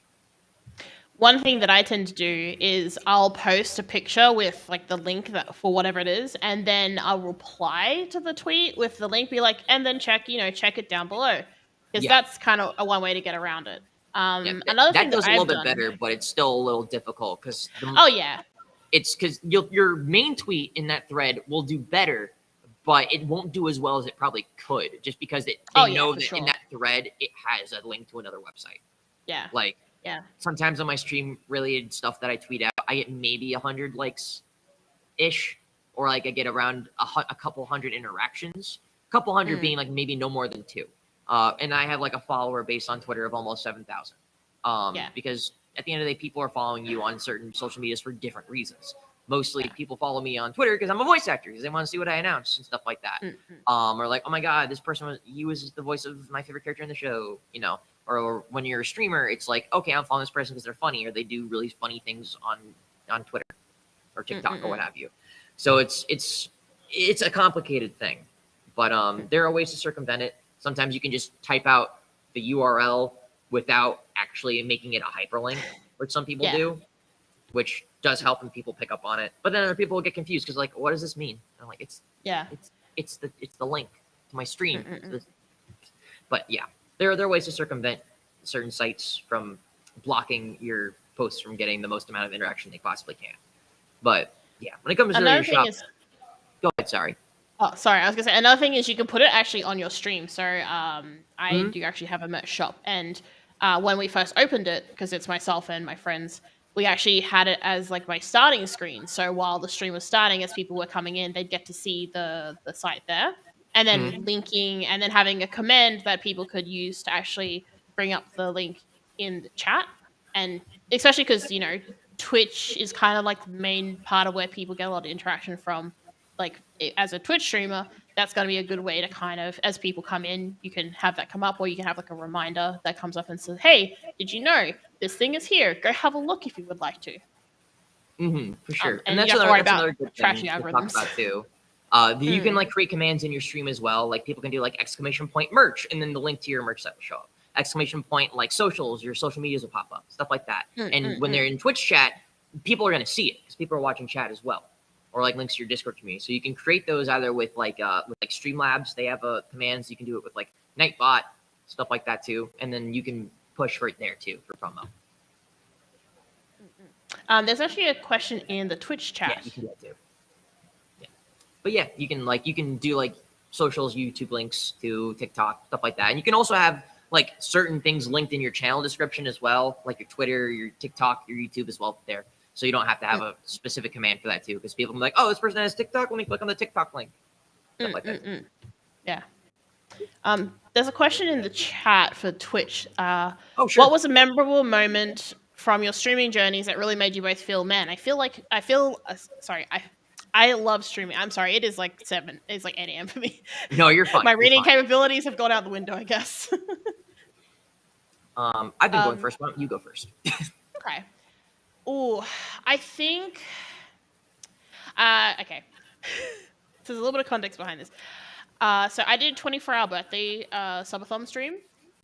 One thing that I tend to do is I'll post a picture with like the link that for whatever it is, and then I'll reply to the tweet with the link, be like, and then check it down below, because that's kind of a one way to get around it. Another thing that does that a little I've bit done, better, but it's still a little difficult because it's because your main tweet in that thread will do better, but it won't do as well as it probably could, just because they know that in that thread it has a link to another website. Yeah. Like sometimes on my stream related stuff that I tweet out, I get maybe 100 likes ish, or like I get around a couple hundred interactions, a couple hundred being like maybe no more than 2. And I have like a follower base on Twitter of almost 7,000. Because at the end of the day, people are following you on certain social medias for different reasons. Mostly people follow me on Twitter because I'm a voice actor, because they want to see what I announce and stuff like that. Or like, oh my God, this person was the voice of my favorite character in the show, you know. Or when you're a streamer, it's like, okay, I'm following this person because they're funny, or they do really funny things on Twitter or TikTok or what have you. So it's a complicated thing, but there are ways to circumvent it. Sometimes you can just type out the URL without actually making it a hyperlink, which some people do, which does help and people pick up on it. But then other people will get confused because like, what does this mean? And I'm like, it's the link to my stream. But yeah, there are ways to circumvent certain sites from blocking your posts from getting the most amount of interaction they possibly can. But yeah, when it comes to your shop, go ahead. Sorry. Oh, sorry. I was gonna say another thing is you can put it actually on your stream. So I do actually have a merch shop, and when we first opened it, because it's myself and my friends, we actually had it as like my starting screen. So while the stream was starting, as people were coming in, they'd get to see the site there, and then linking, and then having a command that people could use to actually bring up the link in the chat. And especially because, you know, Twitch is kind of like the main part of where people get a lot of interaction from. Like as a Twitch streamer, that's going to be a good way to kind of, as people come in, you can have that come up, or you can have like a reminder that comes up and says, hey, did you know this thing is here? Go have a look if you would like to. For sure. And that's another good thing to talk about too. You can like create commands in your stream as well. Like people can do like ! merch, and then the link to your merch site will show up. ! Like socials, your social medias will pop up, stuff like that. And when they're in Twitch chat, people are going to see it because people are watching chat as well, or like links to your Discord community. So you can create those either with like Streamlabs. They have commands. You can do it with like Nightbot, stuff like that too. And then you can push for it there too for promo. There's actually a question in the Twitch chat. Yeah, you can do that too. Yeah. But yeah, you can do like socials, YouTube links to TikTok, stuff like that. And you can also have like certain things linked in your channel description as well, like your Twitter, your TikTok, your YouTube as well there. So you don't have to have a specific command for that too, because people can be like, oh, this person has TikTok, let me click on the TikTok link. Stuff like that. Yeah. There's a question in the chat for Twitch. Sure. What was a memorable moment from your streaming journeys that really made you both feel, man, I love streaming. I'm sorry, it is like 8 a.m. for me. No, you're fine. My reading capabilities have gone out the window, I guess. I've been going first. Why don't you go first? Okay. Oh, I think... okay. So there's a little bit of context behind this. So I did 24-hour birthday subathon stream,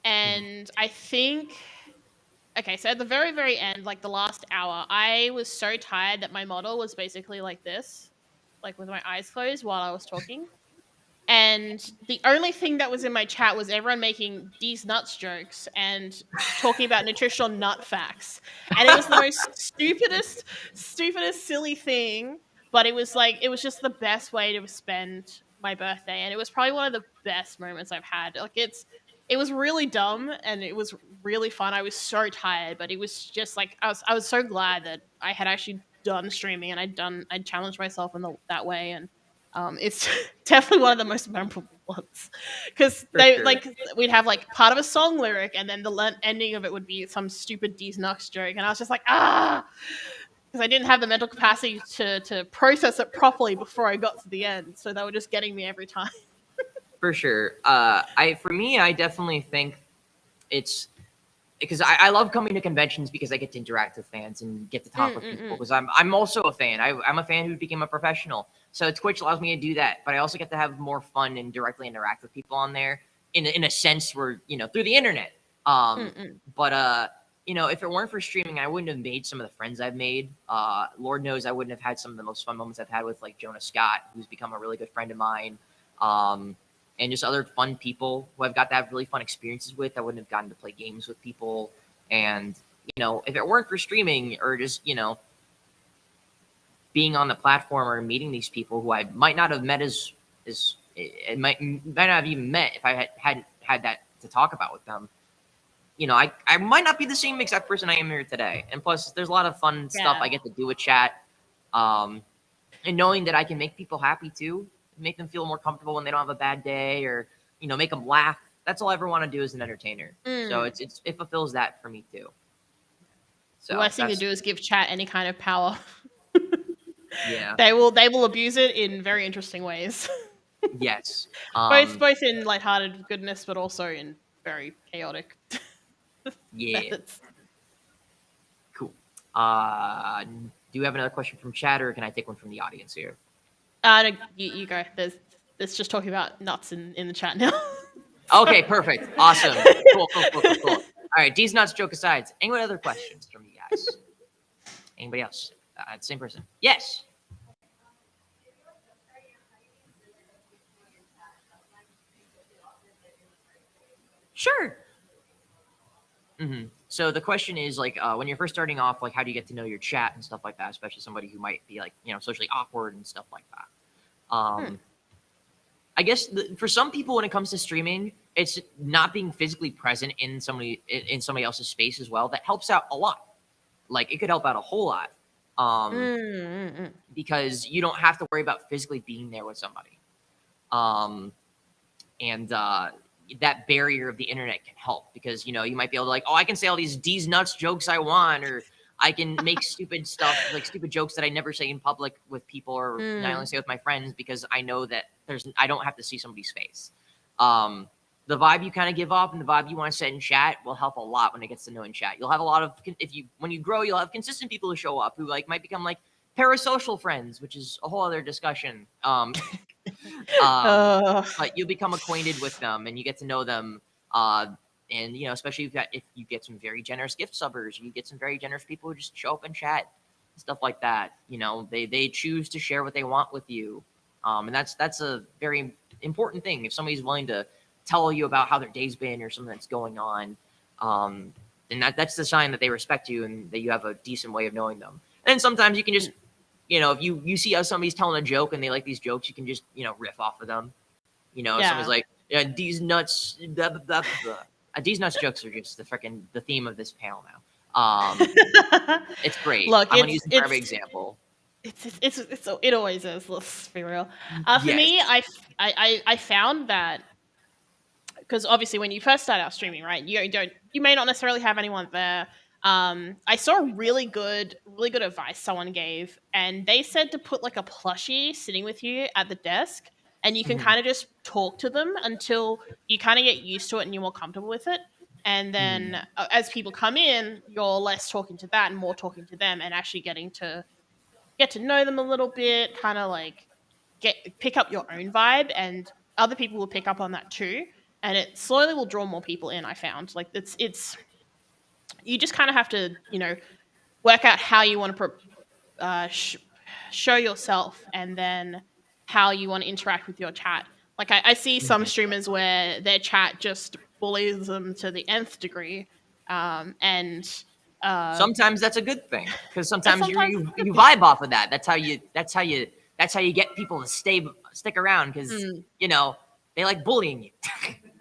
and I think okay, so at the very, very end, like the last hour, I was so tired that my model was basically like this, like with my eyes closed while I was talking. And the only thing that was in my chat was everyone making these nuts jokes and talking about nutritional nut facts. And it was the most stupidest, silly thing. But it was like, it was just the best way to spend my birthday. And it was probably one of the best moments I've had. Like, it was really dumb and it was really fun. I was so tired, but it was just like, I was so glad that I had actually done streaming and I'd challenged myself in that way. And it's definitely one of the most memorable ones because they sure. like we'd have like part of a song lyric and then the ending of it would be some stupid D's Nux joke, and I was just like because I didn't have the mental capacity to process it properly before I got to the end, so they were just getting me every time. For sure. For me, I definitely think it's because I love coming to conventions because I get to interact with fans and get to talk with people. Because I'm also a fan. I'm a fan who became a professional. So Twitch allows me to do that, but I also get to have more fun and directly interact with people on there in a sense where through the internet. But if it weren't for streaming, I wouldn't have made some of the friends I've made. Lord knows I wouldn't have had some of the most fun moments I've had with like Jonah Scott, who's become a really good friend of mine. And just other fun people who I've got to have really fun experiences with. I wouldn't have gotten to play games with people. And, if it weren't for streaming or just, being on the platform or meeting these people who I might not have met it might not have even met if I hadn't had that to talk about with them. I might not be the same exact person I am here today. And plus, there's a lot of fun stuff I get to do with chat. And knowing that I can make people happy too. Make them feel more comfortable when they don't have a bad day, or make them laugh. That's all I ever want to do as an entertainer. So it fulfills that for me too. So the worst thing to do is give chat any kind of power. Yeah, they will abuse it in very interesting ways. Yes, both in lighthearted goodness, but also in very chaotic methods. Cool. Do you have another question from chat, or can I take one from the audience here? No, you go. There's just talking about nuts in the chat now. Okay, perfect. Awesome. Cool. All right, D's nuts joke aside, any other questions from you guys? Anybody else? Same person. Yes. Sure. So the question is like, when you're first starting off, like, how do you get to know your chat and stuff like that, especially somebody who might be like, socially awkward and stuff like that. I guess for some people, when it comes to streaming, it's not being physically present in somebody else's space as well. That helps out a lot. Like, it could help out a whole lot. Because you don't have to worry about physically being there with somebody. And that barrier of the internet can help because, you might be able to like, I can say all these D's nuts jokes I want, or I can make stupid stuff, like stupid jokes that I never say in public with people, or I only say with my friends because I know that I don't have to see somebody's face. The vibe you kind of give off and the vibe you want to set in chat will help a lot when it gets to know in chat. You'll have a lot of, when you grow, you'll have consistent people who show up who like might become like parasocial friends, which is a whole other discussion. But you become acquainted with them and you get to know them. And especially if you get some very generous gift subbers, you get some very generous people who just show up and chat, stuff like that. They choose to share what they want with you, and that's a very important thing. If somebody's willing to tell you about how their day's been or something that's going on, then that's the sign that they respect you and that you have a decent way of knowing them. And sometimes you can just, if you see how somebody's telling a joke and they like these jokes, you can just, riff off of them. If somebody's like, these nuts, blah, blah, blah, blah. These nuts jokes are just the theme of this panel now. It's great. Look, I'm gonna use it for every example. It always is. Let's be real. For me, I found that because obviously when you first start out streaming, right, you may not necessarily have anyone there. I saw really good advice someone gave, and they said to put like a plushie sitting with you at the desk, and you can kind of just talk to them until you kind of get used to it and you're more comfortable with it. And then as people come in, you're less talking to that and more talking to them, and actually getting to get to know them a little bit, kind of like pick up your own vibe. And other people will pick up on that too, and it slowly will draw more people in. I found like it's you just kind of have to work out how you want to show yourself, and then how you want to interact with your chat. Like I see some streamers where their chat just bullies them to the nth degree, and sometimes that's a good thing, because sometimes sometimes you vibe off of that. That's how you get people to stick around, because they like bullying you.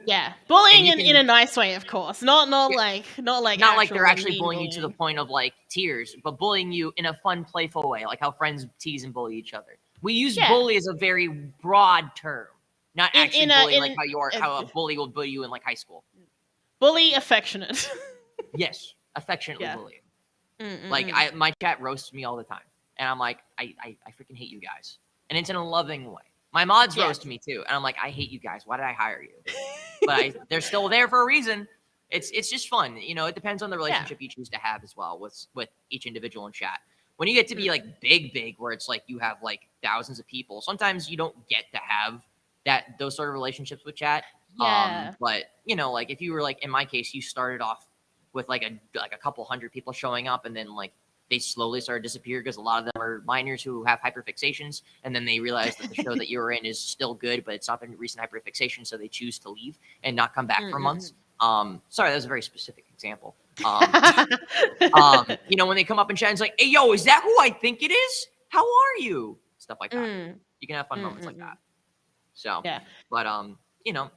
yeah, bullying you in a nice way, of course, not like not like they're actually bullying you to the point of like tears, but bullying you in a fun, playful way, like how friends tease and bully each other. We use bully as a very broad term, not actually bully like how a bully will bully you in like high school. Bully affectionate. Yes, affectionately bullying. Mm-mm. Like my chat roasts me all the time, and I'm like, I freaking hate you guys, and it's in a loving way. My mods roast me too, and I'm like, I hate you guys. Why did I hire you? But they're still there for a reason. It's just fun. It depends on the relationship you choose to have as well with each individual in chat. When you get to be like big, where it's like you have like thousands of people, sometimes you don't get to have those sort of relationships with chat. Yeah. But like if you were like in my case, you started off with like a couple hundred people showing up, and then like they slowly started to disappear because a lot of them are minors who have hyperfixations, and then they realize that the show that you were in is still good, but it's not been recent hyperfixation, so they choose to leave and not come back for months. Sorry, that was a very specific example. When they come up in chat, it's like, hey, yo, is that who I think it is? How are you? Stuff like that. You can have fun moments like that. So, but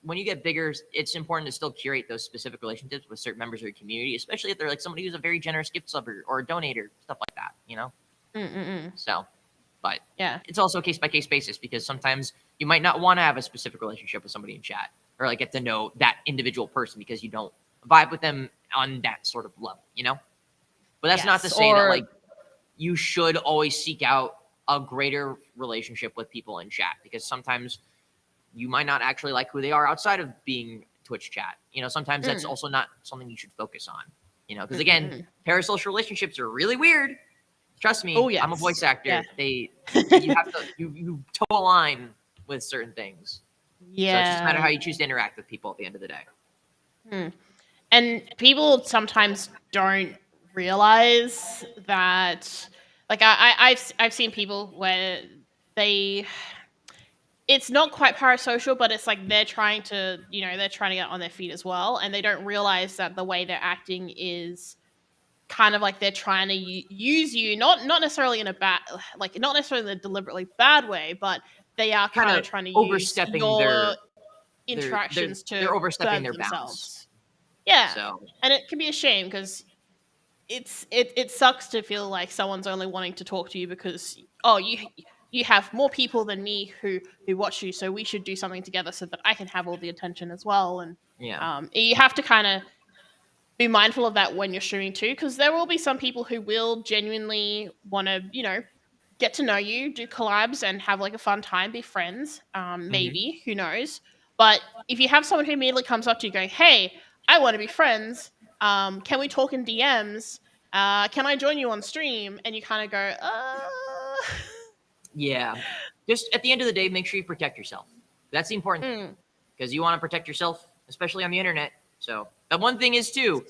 when you get bigger, it's important to still curate those specific relationships with certain members of your community, especially if they're like somebody who's a very generous gift subber or a donator, stuff like that, So, but it's also a case-by-case basis, because sometimes you might not want to have a specific relationship with somebody in chat, or like get to know that individual person because you don't vibe with them on that sort of level, But that's not to say that like you should always seek out a greater relationship with people in chat, because sometimes you might not actually like who they are outside of being Twitch chat. Sometimes that's also not something you should focus on. Because again, parasocial relationships are really weird. Trust me, I'm a voice actor. You have to you toe a line with certain things. Yeah. So it's just a matter how you choose to interact with people at the end of the day. And people sometimes don't realize that, like I've seen people where it's not quite parasocial, but it's like they're trying to get on their feet as well, and they don't realize that the way they're acting is kind of like they're trying to use you, not necessarily in a bad, like not necessarily in a deliberately bad way, but they are kind of trying to overstepping use your their interactions they're overstepping their themselves. bounds. Yeah, so. And it can be a shame, because it sucks to feel like someone's only wanting to talk to you because you have more people than me who watch you, so we should do something together so that I can have all the attention as well. And you have to kind of be mindful of that when you're streaming too, because there will be some people who will genuinely want to get to know you, do collabs, and have like a fun time, be friends. Maybe, who knows? But if you have someone who immediately comes up to you going, "Hey, I want to be friends. Can we talk in DMs? Can I join you on stream?" And you kind of go, Yeah. Just at the end of the day, make sure you protect yourself. That's the important thing, because you want to protect yourself, especially on the internet. So the one thing is too,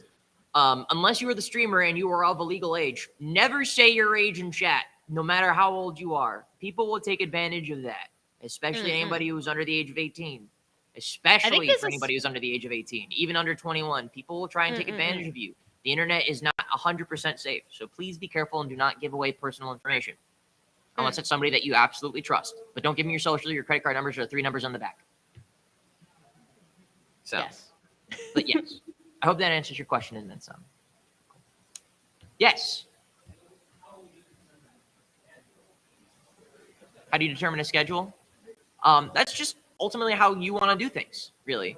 unless you are the streamer and you are of a legal age, never say your age in chat, no matter how old you are. People will take advantage of that, especially anybody who's under the age of 18. Especially for anybody who's under the age of 18, even under 21, people will try and take advantage of you. The internet is not 100% safe, so please be careful and do not give away personal information unless it's somebody that you absolutely trust. But don't give them your social, your credit card numbers, or 3 numbers on the back. So, but yes, I hope that answers your question and then some. Yes. How do you determine a schedule? That's just ultimately how you want to do things, really.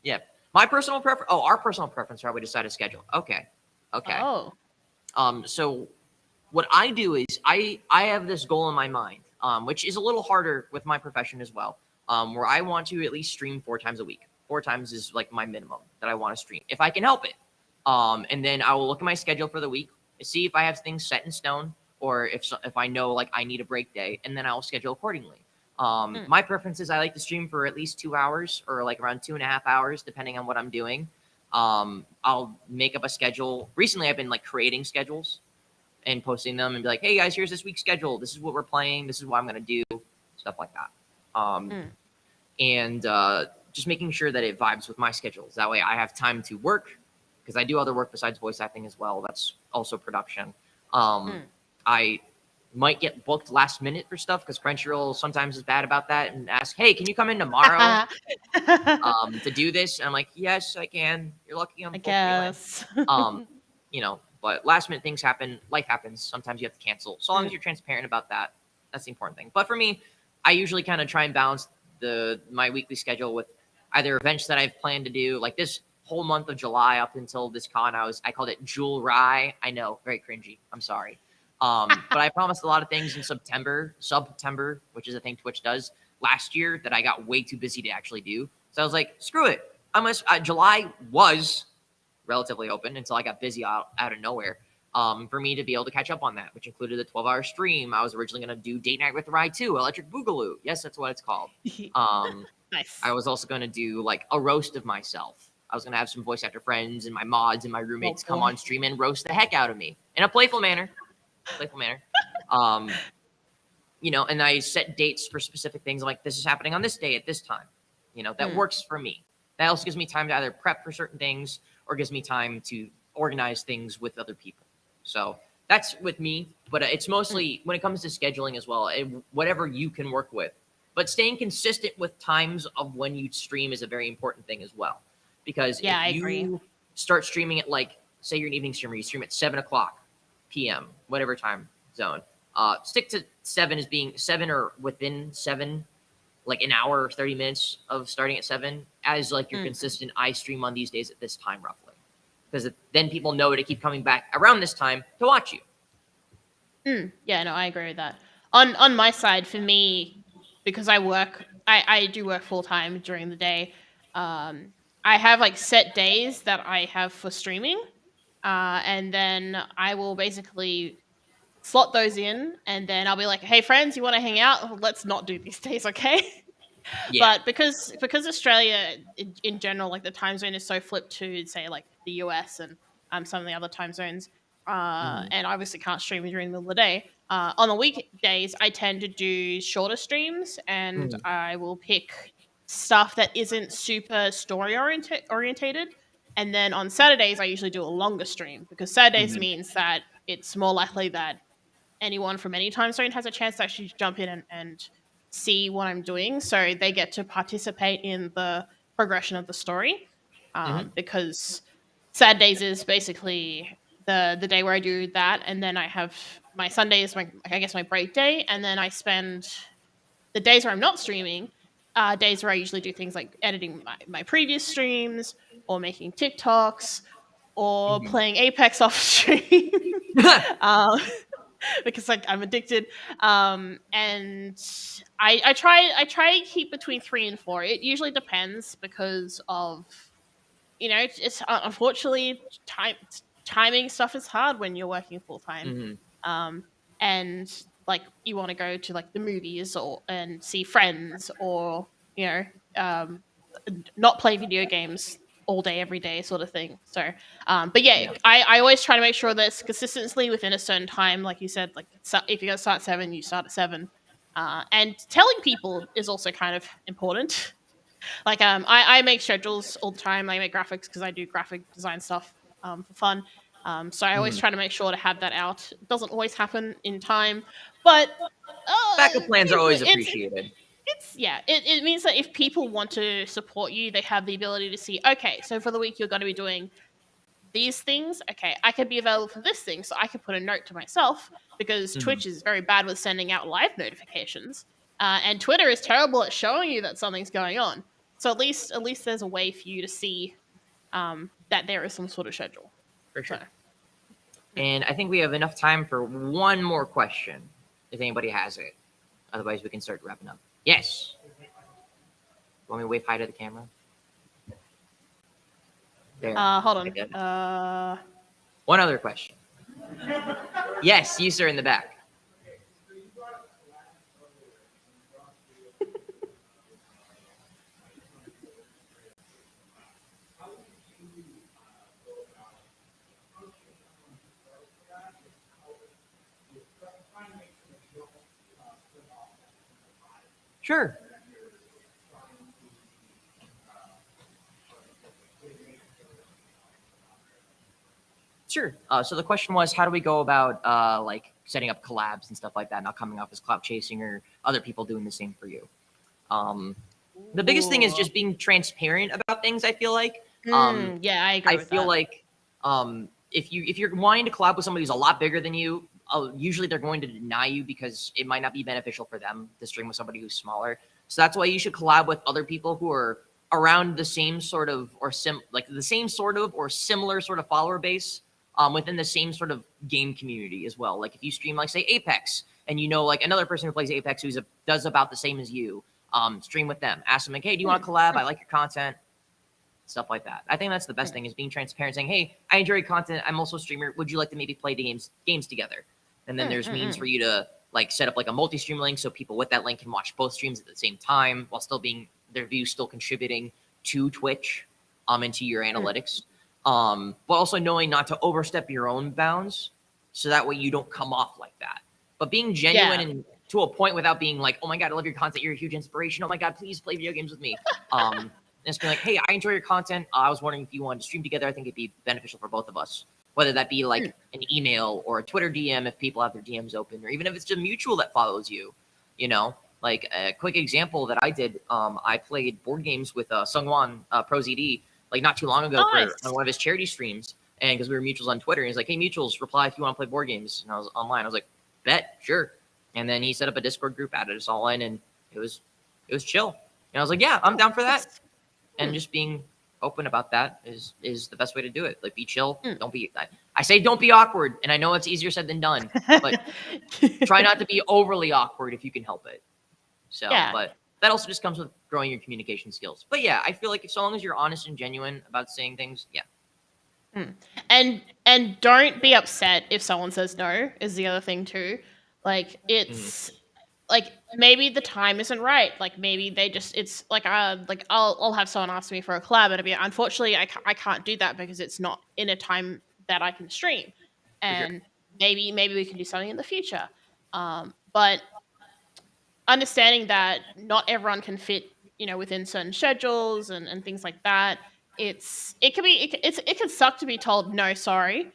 Yeah. My personal preference. Oh, our personal preference for how we decide a schedule. Okay. "Oh, So what I do is I have this goal in my mind, which is a little harder with my profession as well, where I want to at least stream 4 times a week. 4 times is like my minimum that I want to stream, if I can help it. And then I will look at my schedule for the week, see if I have things set in stone, or if I know like I need a break day, and then I'll schedule accordingly. My preference is I like to stream for at least 2 hours or like around 2.5 hours, depending on what I'm doing. I'll make up a schedule. Recently, I've been like creating schedules and posting them and be like, hey guys, here's this week's schedule. This is what we're playing. This is what I'm going to do. Stuff like that. And just making sure that it vibes with my schedules. That way I have time to work, because I do other work besides voice acting as well. That's also production. I might get booked last minute for stuff, because Crunchyroll sometimes is bad about that and ask, hey, can you come in tomorrow to do this? And I'm like, yes, I can. You're lucky I'm I booked anyway. guess. You know, but last minute things happen. Life happens. Sometimes you have to cancel. So long as you're transparent about that, that's the important thing. But for me, I usually kind of try and balance my weekly schedule with either events that I've planned to do. Like this whole month of July up until this con, I called it Jewel Rye. I know, very cringy. I'm sorry. But I promised a lot of things in September, which is a thing Twitch does last year, that I got way too busy to actually do. So I was like, screw it. July was relatively open until I got busy out of nowhere. For me to be able to catch up on that, which included a 12-hour stream. I was originally going to do Date Night with Rye 2, Electric Boogaloo. Yes, that's what it's called. Nice. I was also going to do like a roast of myself. I was going to have some voice actor friends and my mods and my roommates come on stream and roast the heck out of me in a playful manner. You know, and I set dates for specific things. I'm like, this is happening on this day at this time. You know, that works for me. That also gives me time to either prep for certain things or gives me time to organize things with other people. So that's with me, but it's mostly when it comes to scheduling as well, whatever you can work with. But staying consistent with times of when you stream is a very important thing as well. Because if you start streaming at like, say you're an evening streamer, you stream at 7 o'clock p.m., whatever time zone, stick to 7 as being 7 or within 7, like an hour or 30 minutes of starting at 7 as like your consistent I stream on these days at this time roughly. Because then people know to keep coming back around this time to watch you. Yeah, no, I agree with that. On my side, for me, because I do work full time during the day. I have like set days that I have for streaming, and then I will basically slot those in, and then I'll be like, "Hey, friends, you want to hang out? Let's not do these days, okay?" Yeah. But because Australia in general, like the time zone is so flipped to say like the US and some of the other time zones, and obviously can't stream during the middle of the day. On the weekdays, I tend to do shorter streams, and I will pick stuff that isn't super story orientated. And then on Saturdays, I usually do a longer stream, because Saturdays means that it's more likely that anyone from any time zone has a chance to actually jump in and see what I'm doing, so they get to participate in the progression of the story. Because Saturdays is basically the day where I do that, and then I have my Sunday is my break day, and then I spend the days where I'm not streaming, days where I usually do things like editing my previous streams, or making TikToks, or playing Apex off stream. Because like I'm addicted, and I try to keep between 3 and 4. It usually depends, because of it's unfortunately timing stuff is hard when you're working full time, and like you want to go to like the movies and see friends, or not play video games all day every day sort of thing. So but yeah, I always try to make sure that it's consistently within a certain time, like you said, like if you're gonna start at 7, you start at 7. And telling people is also kind of important. Like I make schedules all the time. I make graphics because I do graphic design stuff for fun. So I always try to make sure to have that out. It doesn't always happen in time, but Backup plans are always appreciated. It means that if people want to support you, they have the ability to see, okay, so for the week you're going to be doing these things. Okay, I could be available for this thing, so I could put a note to myself, because Twitch is very bad with sending out live notifications, and Twitter is terrible at showing you that something's going on. So at least there's a way for you to see that there is some sort of schedule. For sure. And I think we have enough time for one more question, if anybody has it. Otherwise, we can start wrapping up. Yes. Want me to wave hi to the camera? There. Hold on. One other question. Yes, you sir in the back. Sure. Sure. So the question was, how do we go about like setting up collabs and stuff like that, not coming off as clout chasing or other people doing the same for you? The biggest thing is just being transparent about things. I feel like. Yeah, I agree I with feel that. like if you're wanting to collab with somebody who's a lot bigger than you, usually they're going to deny you because it might not be beneficial for them to stream with somebody who's smaller. So that's why you should collab with other people who are around the same sort of or the same sort of or similar sort of follower base within the same sort of game community as well. Like if you stream like say Apex and you know like another person who plays Apex who's does about the same as you, stream with them. Ask them like, hey, do you want to collab? I like your content. Stuff like that. I think that's the best thing is being transparent, saying, hey, I enjoy your content. I'm also a streamer. Would you like to maybe play the games together? And then there's means for you to like set up like a multi-stream link so people with that link can watch both streams at the same time while still being their views still contributing to Twitch into your analytics. But also knowing not to overstep your own bounds so that way you don't come off like that. But being genuine and to a point without being like, oh my God, I love your content. You're a huge inspiration. Oh my God, please play video games with me. And just be like, hey, I enjoy your content. I was wondering if you wanted to stream together. I think it'd be beneficial for both of us. Whether that be like an email or a Twitter DM if people have their DMs open, or even if it's just a mutual that follows you, you know. Like a quick example that I did, I played board games with Sungwon Pro ZD like not too long ago for on one of his charity streams, and because we were mutuals on Twitter, and he's like, hey, mutuals, reply if you want to play board games. And I was online. I was like, bet, sure. And then he set up a Discord group, added us all in, and it was chill. And I was like, yeah, I'm down for that. And just being open about that is the best way to do it. Like, be chill. Don't be. I say don't be awkward, and I know it's easier said than done, but try not to be overly awkward if you can help it. So, but that also just comes with growing your communication skills. But yeah, I feel like so long as you're honest and genuine about saying things, And don't be upset if someone says no is the other thing too. Like it's. Like maybe the time isn't right. Like maybe they just it's like I'll have someone ask me for a collab and it'll be unfortunately I can't do that because it's not in a time that I can stream, and maybe we can do something in the future. But understanding that not everyone can fit within certain schedules and things like that. It can suck to be told no, sorry.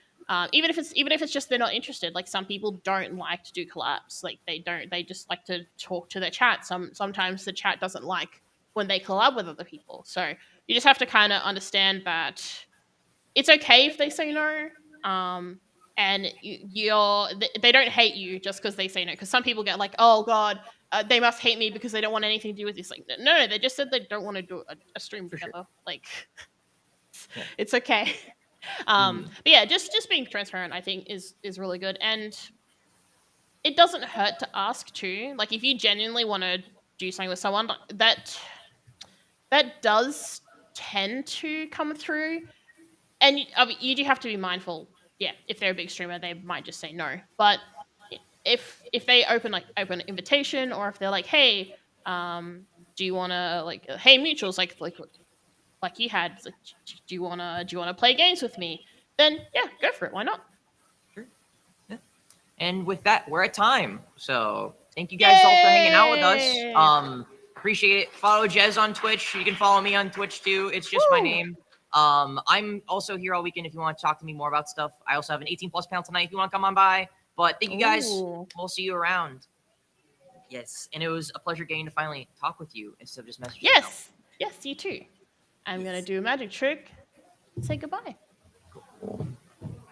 Even if it's just they're not interested. Like some people don't like to do collabs. Like they just like to talk to their chat. Sometimes the chat doesn't like when they collab with other people. So you just have to kind of understand that it's okay if they say no. And they don't hate you just because they say no. Because some people get like, oh God, they must hate me because they don't want anything to do with this. Like no, they just said they don't want to do a stream together. Sure. Like it's okay. But yeah, just being transparent, I think, is really good, and it doesn't hurt to ask too. Like if you genuinely want to do something with someone, that does tend to come through, and you do have to be mindful. Yeah, if they're a big streamer, they might just say no. But if they open an invitation, or if they're like, hey, do you want to hey mutuals like you had, like, do you wanna play games with me? Then yeah, go for it. Why not? Sure. Yeah. And with that, we're at time. So thank you guys all for hanging out with us. Appreciate it. Follow Jez on Twitch. You can follow me on Twitch too. It's just my name. I'm also here all weekend if you want to talk to me more about stuff. I also have an 18+ panel tonight if you want to come on by. But thank you guys. We'll see you around. Yes, and it was a pleasure getting to finally talk with you instead of just messaging. Yes, you too. I'm going to do a magic trick and say goodbye.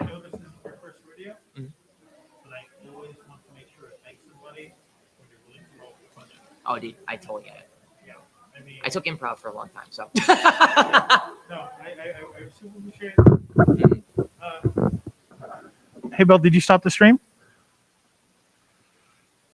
I know this isn't your first rodeo, but I always want to make sure to thank somebody when you're willing to roll the punches. Oh, dude, I totally get it. Yeah, I mean, I took improv for a long time, so. No, I super appreciate it. Hey, Bill, did you stop the stream?